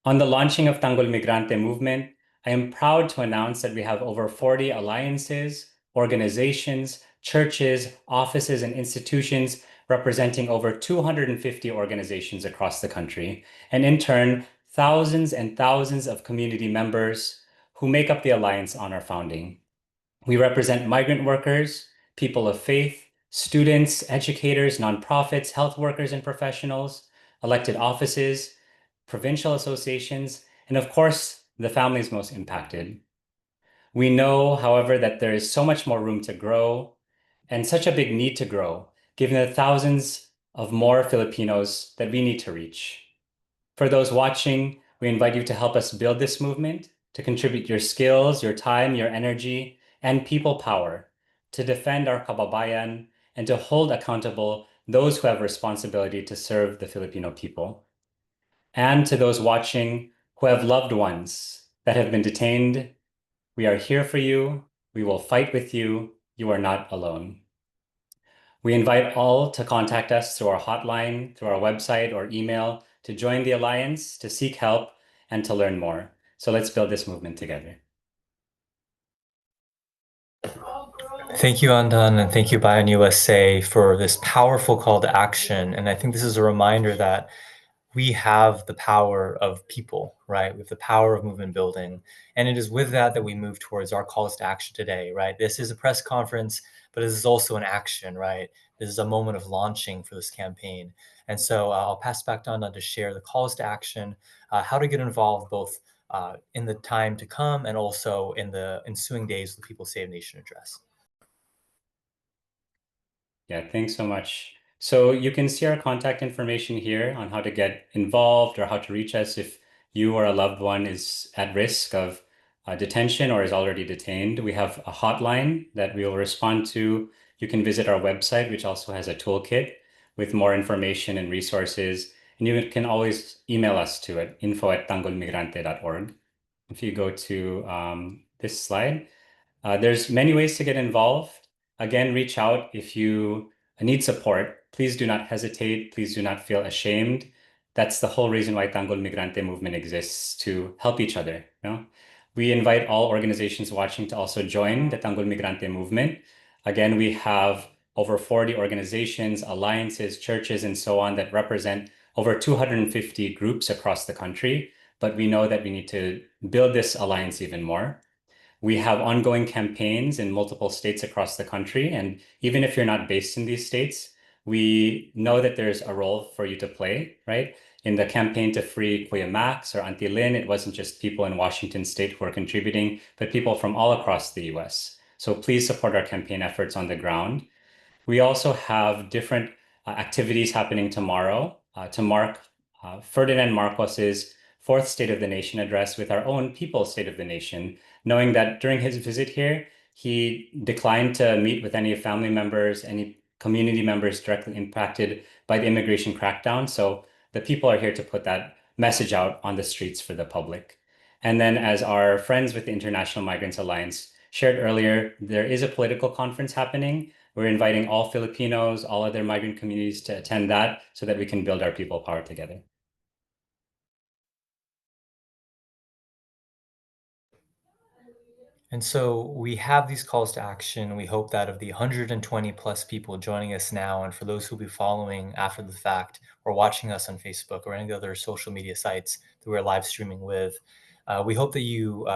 On the launching of Tanggol Migrante Movement, I am proud to announce that we have over 40 alliances, organizations, churches, offices, and institutions representing over 250 organizations across the country, and in turn, thousands and thousands of community members who make up the alliance on our founding. We represent migrant workers, people of faith, students, educators, nonprofits, health workers and professionals, elected offices, provincial associations, and of course, the families most impacted. We know, however, that there is so much more room to grow and such a big need to grow, given the thousands of more Filipinos that we need to reach. For those watching, we invite you to help us build this movement, to contribute your skills, your time, your energy, and people power to defend our kababayan and to hold accountable those who have responsibility to serve the Filipino people. And to those watching who have loved ones that have been detained, we are here for you. We will fight with you. You are not alone. We invite all to contact us through our hotline, through our website or email to join the Alliance, to seek help, and to learn more. So let's build this movement together. Thank you, Andan, and thank you, Bayan USA, for this powerful call to action. And I think this is a reminder that we have the power of people, right? We have the power of movement building. And it is with that that we move towards our calls to action today, right? This is a press conference, but this is also an action, right? This is a moment of launching for this campaign. And so I'll pass back to Andan to share the calls to action, how to get involved both in the time to come and also in the ensuing days of the People Save Nation address. Yeah, thanks so much. So you can see our contact information here on how to get involved or how to reach us if you or a loved one is at risk of detention or is already detained. We have a hotline that we will respond to. You can visit our website, which also has a toolkit with more information and resources. And you can always email us to it, info@tanggolmigrante.org. If you go to this slide, there's many ways to get involved. Again, reach out if you need support. Please do not hesitate. Please do not feel ashamed. That's the whole reason why Tanggol Migrante Movement exists, to help each other. You know? We invite all organizations watching to also join the Tanggol Migrante Movement. Again, we have over 40 organizations, alliances, churches, and so on that represent over 250 groups across the country. But we know that we need to build this alliance even more. We have ongoing campaigns in multiple states across the country. And even if you're not based in these states, we know that there's a role for you to play, right? In the campaign to free Kuya Max or Auntie Lynn, it wasn't just people in Washington state who are contributing, but people from all across the US. So please support our campaign efforts on the ground. We also have different activities happening tomorrow to mark Ferdinand Marcos's fourth State of the Nation address with our own People's State of the Nation, knowing that during his visit here, he declined to meet with any family members, any community members directly impacted by the immigration crackdown. So the people are here to put that message out on the streets for the public. And then, as our friends with the International Migrants Alliance shared earlier, there is a political conference happening. We're inviting all Filipinos, all other migrant communities to attend that so that we can build our people power together. And so we have these calls to action. We hope that of the 120 plus people joining us now, and for those who'll be following after the fact or watching us on Facebook or any other social media sites that we're live streaming with, we hope that you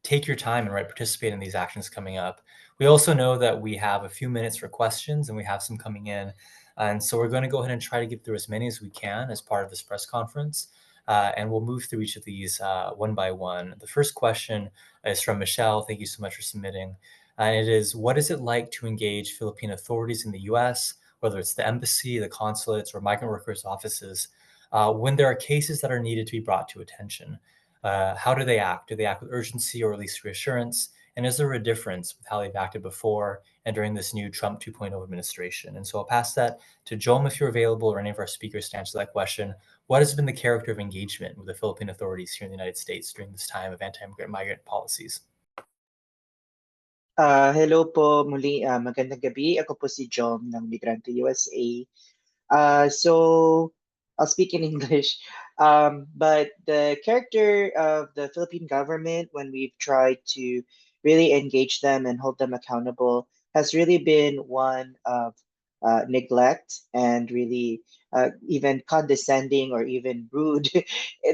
take your time and participate in these actions coming up. We also know that we have a few minutes for questions and we have some coming in. And so we're going to go ahead and try to get through as many as we can as part of this press conference. And we'll move through each of these one by one. The first question is from Michelle. Thank you so much for submitting. And it is, what is it like to engage Philippine authorities in the US, whether it's the embassy, the consulates, or migrant workers' offices, when there are cases that are needed to be brought to attention? How do they act? Do they act with urgency or at least reassurance? And is there a difference with how they've acted before and during this new Trump 2.0 administration? And so I'll pass that to Jom if you're available, or any of our speakers to answer that question. What has been the character of engagement with the Philippine authorities here in the United States during this time of anti-immigrant migrant policies? Hello po muli, magandang gabi. Ako po si Jom ng Migrante USA. So I'll speak in English. But the character of the Philippine government, when we've tried to really engage them and hold them accountable, has really been one of neglect and really even condescending or even rude.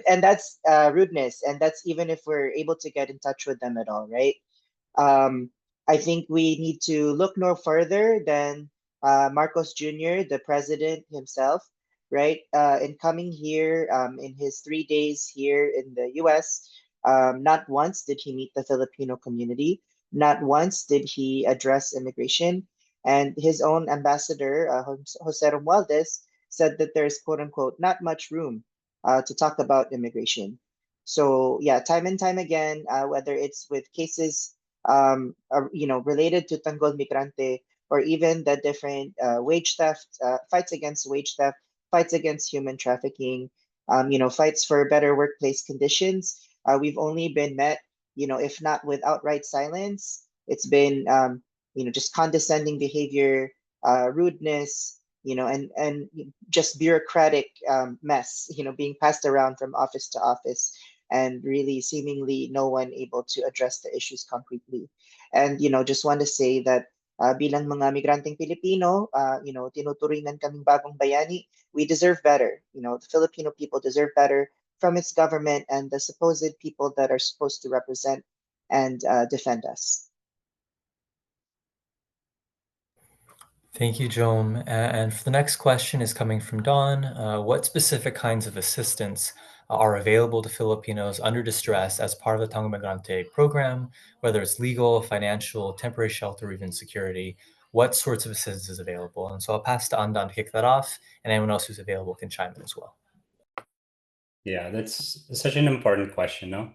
And that's rudeness. And that's even if we're able to get in touch with them at all, right? Um, I think we need to look no further than Marcos Jr., the president himself. right? In coming here, in his 3 days here in the US, not once did he meet the Filipino community. Not once did he address immigration. And his own ambassador, Jose Romualdez, said that there's quote unquote not much room to talk about immigration. So yeah, time and time again, whether it's with cases related to Tanggol Migrante or even the different wage theft, fights against wage theft, fights against human trafficking, fights for better workplace conditions. We've only been met, if not with outright silence, it's been, just condescending behavior, rudeness, and just bureaucratic mess, being passed around from office to office, and really seemingly no one able to address the issues concretely. And, just want to say that bilang mga migranteng Pilipino, tinuturingan kaming bagong bayani, we deserve better. The Filipino people deserve better from its government and the supposed people that are supposed to represent and defend us. Thank you, Jom. And for the next question is coming from Dawn. What specific kinds of assistance are available to Filipinos under distress as part of the Tanggol Migrante program, whether it's legal, financial, temporary shelter, or even security? What sorts of assistance is available? And so I'll pass to Andan to kick that off, and anyone else who's available can chime in as well. Yeah, that's such an important question, no?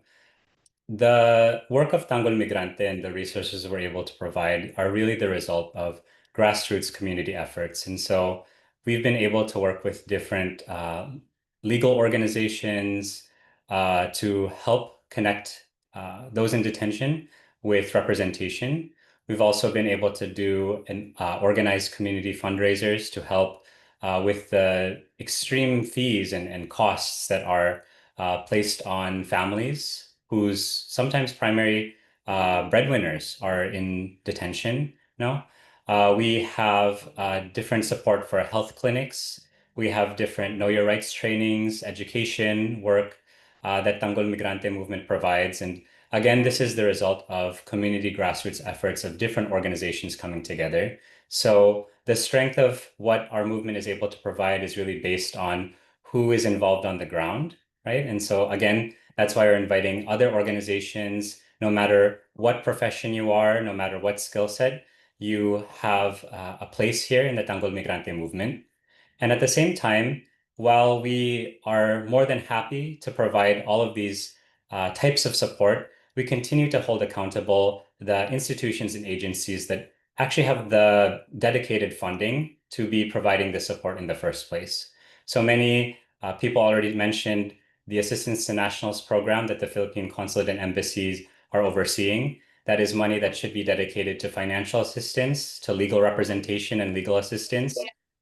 The work of Tanggol Migrante and the resources we're able to provide are really the result of grassroots community efforts. And so we've been able to work with different legal organizations to help connect those in detention with representation. We've also been able to do and organize community fundraisers to help with the extreme fees and costs that are placed on families whose sometimes primary breadwinners are in detention. No, we have different support for health clinics. We have different Know Your Rights trainings, education work that Tanggol Migrante Movement provides. And again, this is the result of community grassroots efforts of different organizations coming together. So the strength of what our movement is able to provide is really based on who is involved on the ground, right? And so again, that's why we're inviting other organizations, no matter what profession you are, no matter what skill set, you have a place here in the Tanggol Migrante movement. And at the same time, while we are more than happy to provide all of these types of support, we continue to hold accountable the institutions and agencies that actually have the dedicated funding to be providing the support in the first place. So many people already mentioned the Assistance to Nationals program that the Philippine consulate and embassies are overseeing. That is money that should be dedicated to financial assistance, to legal representation and legal assistance,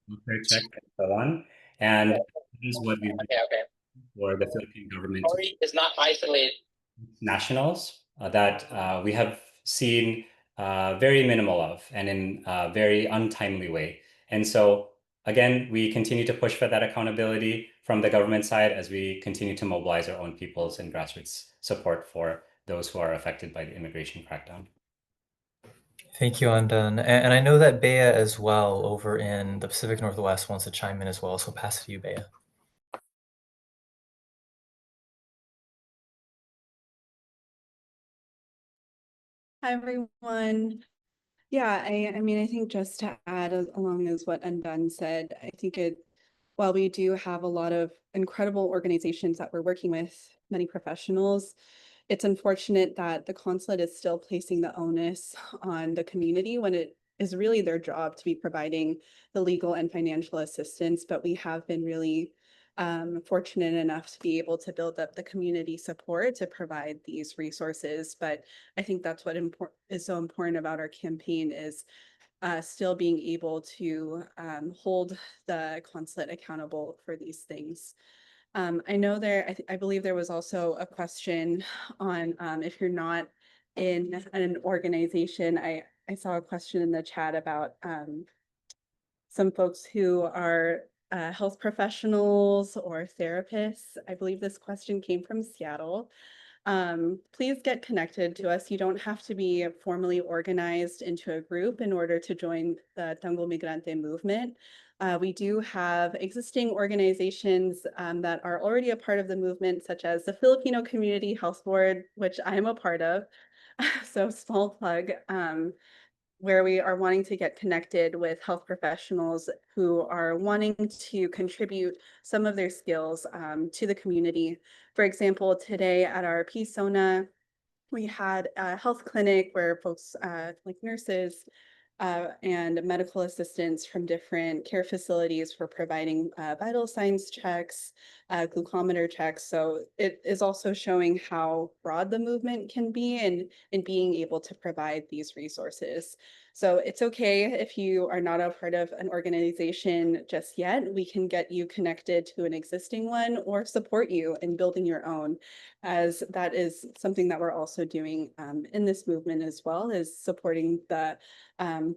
welfare check, and so on. And this is what we for the Philippine government is not isolated nationals that we have seen very minimal of and in a very untimely way. And so again, we continue to push for that accountability from the government side as we continue to mobilize our own peoples and grassroots support for those who are affected by the immigration crackdown. Thank you, Andan. And I know that Bea as well over in the Pacific Northwest wants to chime in as well. So pass it to you, Bea. Hi, everyone. Yeah, I mean, I think just to add along as what Undone said, I think while we do have a lot of incredible organizations that we're working with, many professionals, it's unfortunate that the consulate is still placing the onus on the community when it is really their job to be providing the legal and financial assistance. But we have been really fortunate enough to be able to build up the community support to provide these resources. But I think that's what is so important about our campaign is still being able to hold the consulate accountable for these things. I know I believe there was also a question on if you're not in an organization. I saw a question in the chat about some folks who are health professionals or therapists. I believe this question came from Seattle. Please get connected to us. You don't have to be formally organized into a group in order to join the Tanggol Migrante movement. We do have existing organizations that are already a part of the movement, such as the Filipino Community Health Board, which I am a part of. So small plug, where we are wanting to get connected with health professionals who are wanting to contribute some of their skills to the community. For example, today at our PSONA, we had a health clinic where folks like nurses and medical assistants from different care facilities for providing vital signs checks, glucometer checks. So it is also showing how broad the movement can be in being able to provide these resources. So it's okay if you are not a part of an organization just yet. We can get you connected to an existing one or support you in building your own, as that is something that we're also doing in this movement as well, is supporting the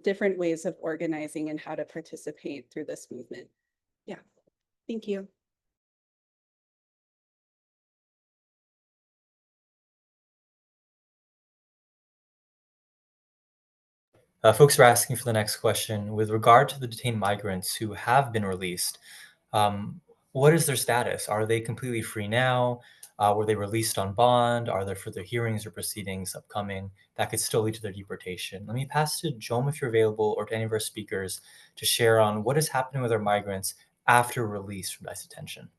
different ways of organizing and how to participate through this movement. Yeah, thank you. Folks are asking for the next question. With regard to the detained migrants who have been released, what is their status? Are they completely free now? Were they released on bond? Are there further hearings or proceedings upcoming that could still lead to their deportation? Let me pass to Jom if you're available, or to any of our speakers to share on what is happening with our migrants after release from ICE detention.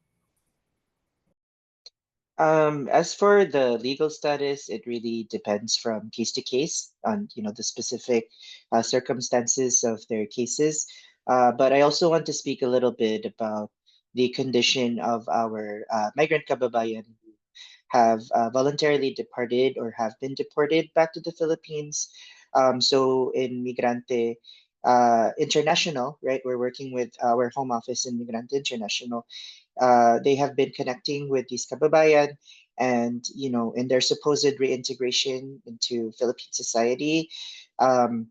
As for the legal status, it really depends from case to case on, the specific circumstances of their cases. But I also want to speak a little bit about the condition of our migrant kababayan who have voluntarily departed or have been deported back to the Philippines. So in Migrante International, right, we're working with our home office in Migrante International. They have been connecting with these kababayan, and in their supposed reintegration into Philippine society, um,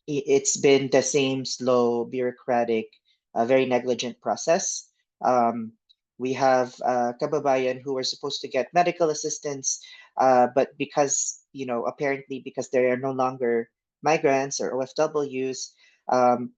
it's been the same slow, bureaucratic, very negligent process. Um, we have kababayan who are supposed to get medical assistance, but because, apparently because they are no longer migrants or OFWs,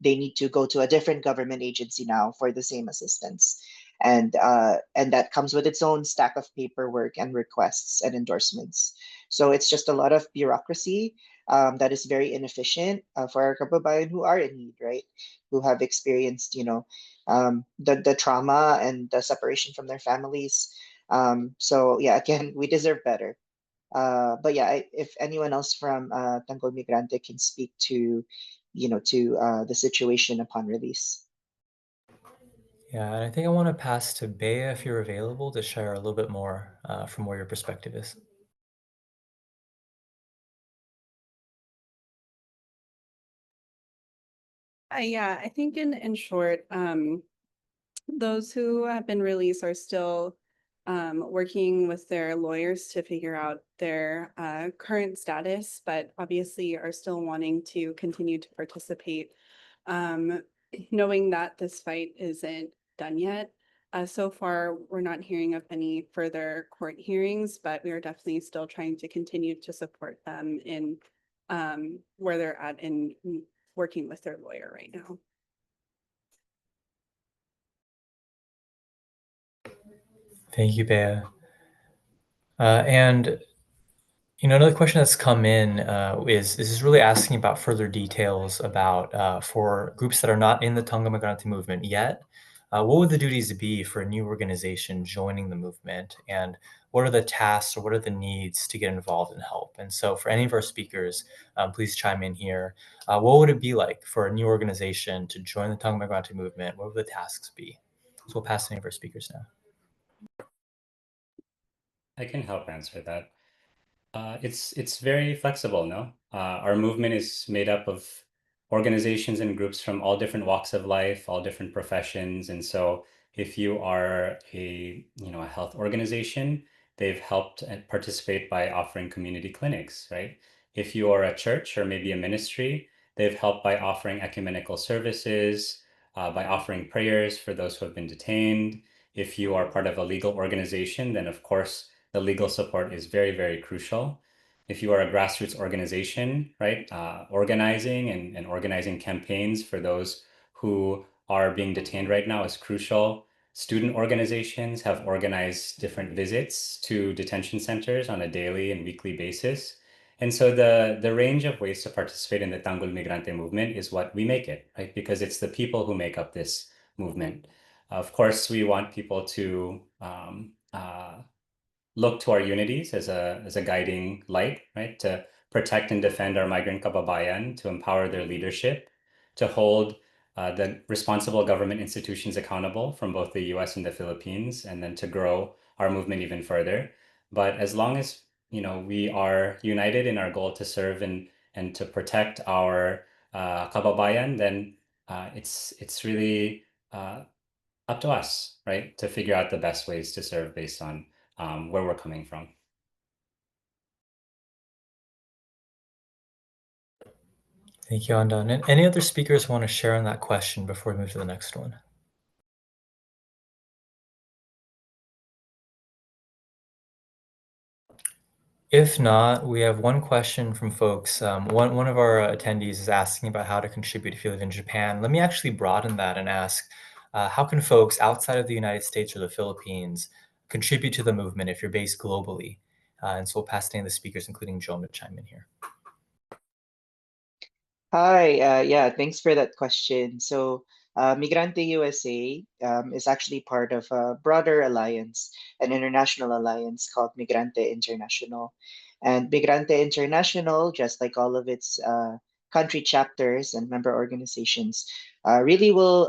they need to go to a different government agency now for the same assistance. And that comes with its own stack of paperwork and requests and endorsements. So it's just a lot of bureaucracy that is very inefficient for our kababayan who are in need, right? Who have experienced, the trauma and the separation from their families. So yeah, again, we deserve better. But yeah, if anyone else from Tanggol Migrante can speak to, to the situation upon release. Yeah, and I think I want to pass to Bea if you're available to share a little bit more from where your perspective is. Yeah, I think in short, those who have been released are still working with their lawyers to figure out their current status, but obviously are still wanting to continue to participate, knowing that this fight isn't done yet. So far, we're not hearing of any further court hearings, but we are definitely still trying to continue to support them in where they're at in working with their lawyer right now. Thank you, Bea. And another question that's come in is really asking about further details about for groups that are not in the Tanggol Migrante movement yet. What would the duties be for a new organization joining the movement, and what are the tasks or what are the needs to get involved and help? And so, for any of our speakers, please chime in here. What would it be like for a new organization to join the Tanggol Migrante movement? What would the tasks be? So we'll pass to any of our speakers now. I can help answer that. It's very flexible, no? Our movement is made up of organizations and groups from all different walks of life, all different professions. And so if you are a health organization, they've helped and participate by offering community clinics, right? If you are a church or maybe a ministry, they've helped by offering ecumenical services, by offering prayers for those who have been detained. If you are part of a legal organization, then of course, the legal support is very, very crucial. If you are a grassroots organization, right, organizing and organizing campaigns for those who are being detained right now is crucial. Student organizations have organized different visits to detention centers on a daily and weekly basis. And so the range of ways to participate in the Tanggol Migrante movement is what we make it, right? Because it's the people who make up this movement. Of course, we want people to look to our unities as a guiding light, right? To protect and defend our migrant kababayan, to empower their leadership, to hold the responsible government institutions accountable from both the US and the Philippines, and then to grow our movement even further. But as long as we are united in our goal to serve and to protect our kababayan, then it's really up to us, right, to figure out the best ways to serve based on where we're coming from. Thank you, Andan. And any other speakers want to share on that question before we move to the next one? If not, we have one question from folks. One of our attendees is asking about how to contribute if you live in Japan. Let me actually broaden that and ask, how can folks outside of the United States or the Philippines contribute to the movement if you're based globally? And so we'll pass it to the speakers, including Joan, to chime in here. Hi, yeah, thanks for that question. So, Migrante USA is actually part of a broader alliance, an international alliance called Migrante International. And Migrante International, just like all of its country chapters and member organizations, really will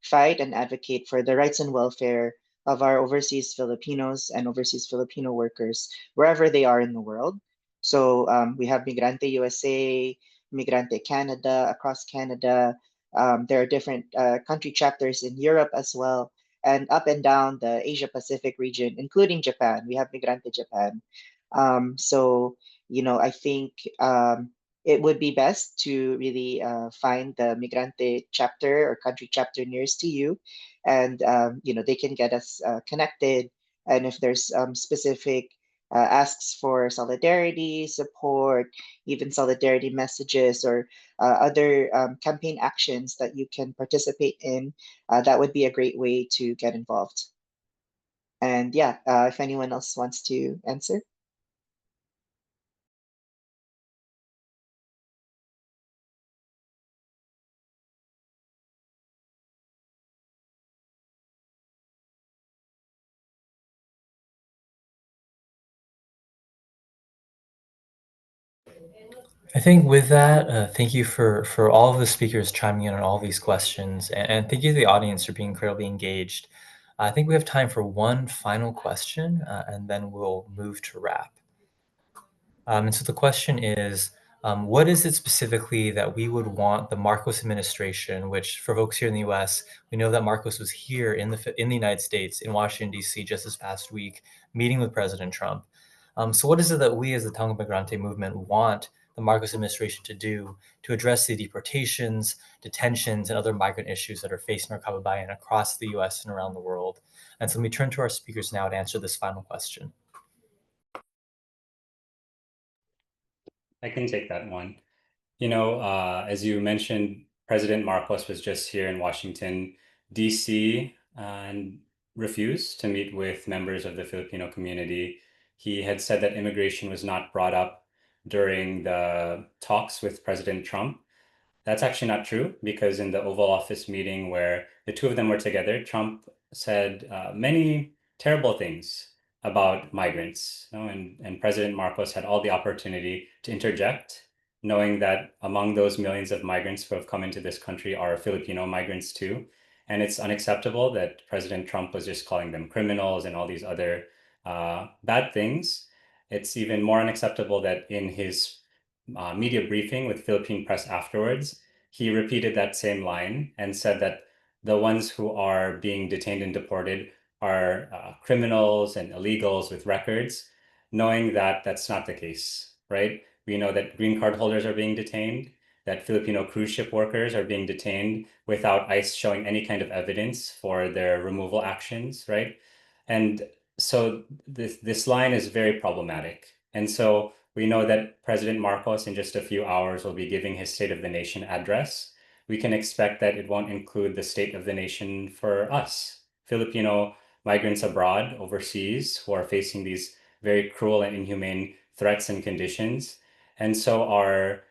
fight and advocate for the rights and welfare of our overseas Filipinos and overseas Filipino workers wherever they are in the world. So we have Migrante USA, Migrante Canada, across Canada. There are different country chapters in Europe as well, and up and down the Asia Pacific region, including Japan. We have Migrante Japan. So, I think it would be best to really find the Migrante chapter or country chapter nearest to you, and they can get us connected. And if there's specific asks for solidarity, support, even solidarity messages or other campaign actions that you can participate in, that would be a great way to get involved. And yeah, if anyone else wants to answer. I think with that, thank you for all of the speakers chiming in on all these questions, and thank you to the audience for being incredibly engaged. I think we have time for one final question, and then we'll move to wrap. And so the question is, what is it specifically that we would want the Marcos administration, which for folks here in the U.S., we know that Marcos was here in the United States, in Washington, D.C. just this past week, meeting with President Trump. So what is it that we as the Tanggol Migrante movement want the Marcos administration to do to address the deportations, detentions, and other migrant issues that are facing our kababayan across the U.S. and around the world? And so let me turn to our speakers now to answer this final question. I can take that one. As you mentioned, President Marcos was just here in Washington, D.C., and refused to meet with members of the Filipino community. He had said that immigration was not brought up during the talks with President Trump. That's actually not true, because in the Oval Office meeting where the two of them were together, Trump said many terrible things about migrants, and President Marcos had all the opportunity to interject, knowing that among those millions of migrants who have come into this country are Filipino migrants too. And it's unacceptable that President Trump was just calling them criminals and all these other bad things. It's even more unacceptable that in his media briefing with Philippine press afterwards, he repeated that same line and said that the ones who are being detained and deported are criminals and illegals with records, knowing that that's not the case, right? We know that green card holders are being detained, that Filipino cruise ship workers are being detained without ICE showing any kind of evidence for their removal actions, right? And so this line is very problematic. And so we know that President Marcos in just a few hours will be giving his State of the Nation address, we can expect that it won't include the state of the nation for us, Filipino migrants abroad, overseas, who are facing these very cruel and inhumane threats and conditions. And so our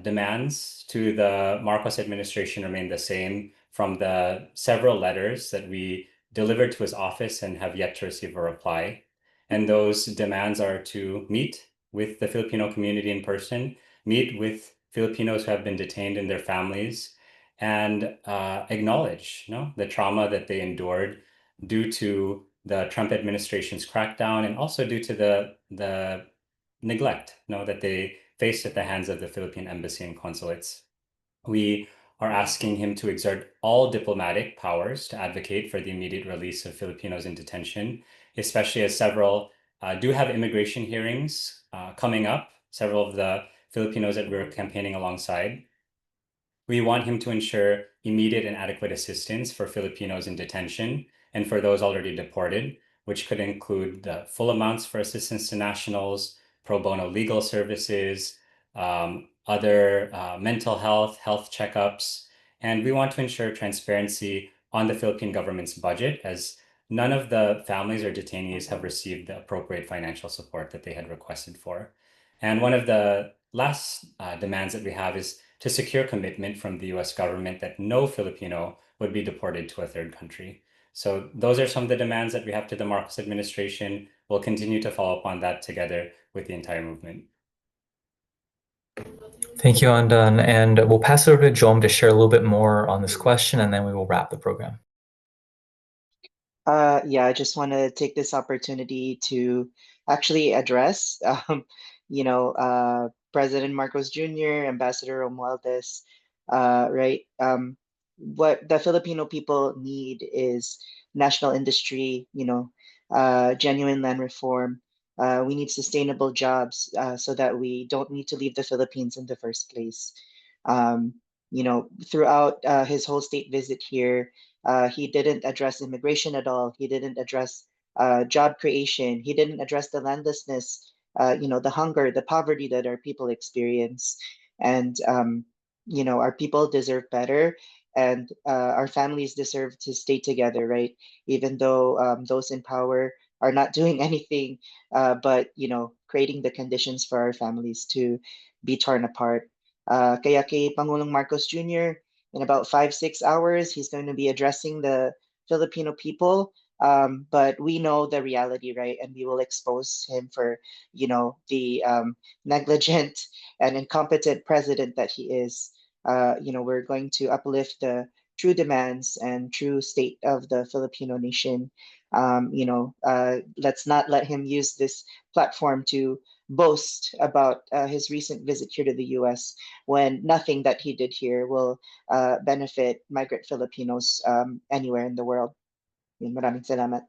demands to the Marcos administration remain the same from the several letters that we delivered to his office and have yet to receive a reply. And those demands are to meet with the Filipino community in person, meet with Filipinos who have been detained and their families, and acknowledge the trauma that they endured due to the Trump administration's crackdown and also due to the neglect that they faced at the hands of the Philippine embassy and consulates. We are asking him to exert all diplomatic powers to advocate for the immediate release of Filipinos in detention, especially as several do have immigration hearings coming up, several of the Filipinos that we're campaigning alongside. We want him to ensure immediate and adequate assistance for Filipinos in detention and for those already deported, which could include the full amounts for assistance to nationals, pro bono legal services, other mental health checkups. And we want to ensure transparency on the Philippine government's budget, as none of the families or detainees have received the appropriate financial support that they had requested for. And one of the last demands that we have is to secure commitment from the US government that no Filipino would be deported to a third country. So those are some of the demands that we have to the Marcos administration. We'll continue to follow up on that together with the entire movement. Thank you, Andan. And we'll pass it over to Jom to share a little bit more on this question, and then we will wrap the program. Yeah, I just want to take this opportunity to actually address, President Marcos Jr., Ambassador Romualdez, right? What the Filipino people need is national industry, genuine land reform. We need sustainable jobs so that we don't need to leave the Philippines in the first place. Throughout his whole state visit here, he didn't address immigration at all. He didn't address job creation. He didn't address the landlessness, the hunger, the poverty that our people experience. And, our people deserve better. And our families deserve to stay together, right? Even though those in power are not doing anything but, creating the conditions for our families to be torn apart. Kaya kay Pangulong Marcos Jr., in about 5-6 hours, he's going to be addressing the Filipino people. But we know the reality, right? And we will expose him for, the negligent and incompetent president that he is. We're going to uplift the true demands and true state of the Filipino nation. Let's not let him use this platform to boast about his recent visit here to the US when nothing that he did here will benefit migrant Filipinos anywhere in the world. Maraming salamat.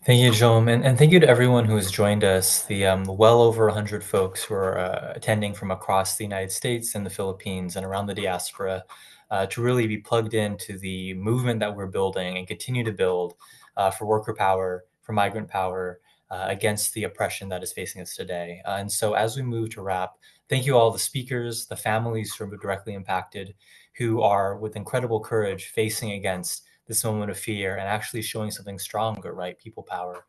Thank you, Jom, and thank you to everyone who has joined us, the well over 100 folks who are attending from across the United States and the Philippines and around the diaspora to really be plugged into the movement that we're building and continue to build for worker power, for migrant power, against the oppression that is facing us today. And so as we move to wrap, thank you all the speakers, the families who are directly impacted, who are with incredible courage facing against this moment of fear and actually showing something stronger, right? People power.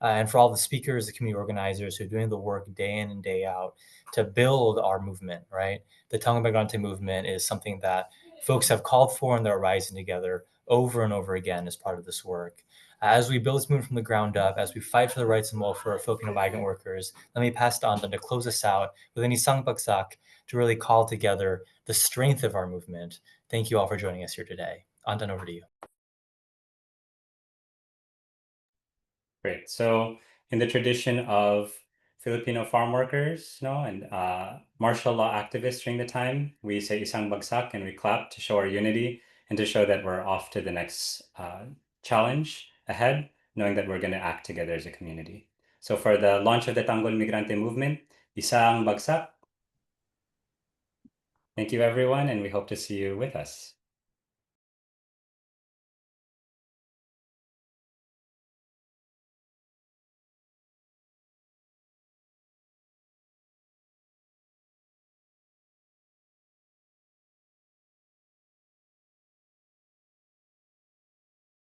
And for all the speakers, the community organizers who are doing the work day in and day out to build our movement, right? The Tanggol Migrante movement is something that folks have called for and they're rising together over and over again as part of this work. As we build this movement from the ground up, as we fight for the rights and welfare of Filipino migrant workers, let me pass it on to close us out with an isang bagsak to really call together the strength of our movement. Thank you all for joining us here today. Andan, over to you. Great. So in the tradition of Filipino farm workers, and martial law activists during the time, we say isang bagsak and we clap to show our unity and to show that we're off to the next challenge ahead, knowing that we're going to act together as a community. So for the launch of the Tanggol Migrante Movement, isang bagsak. Thank you, everyone, and we hope to see you with us.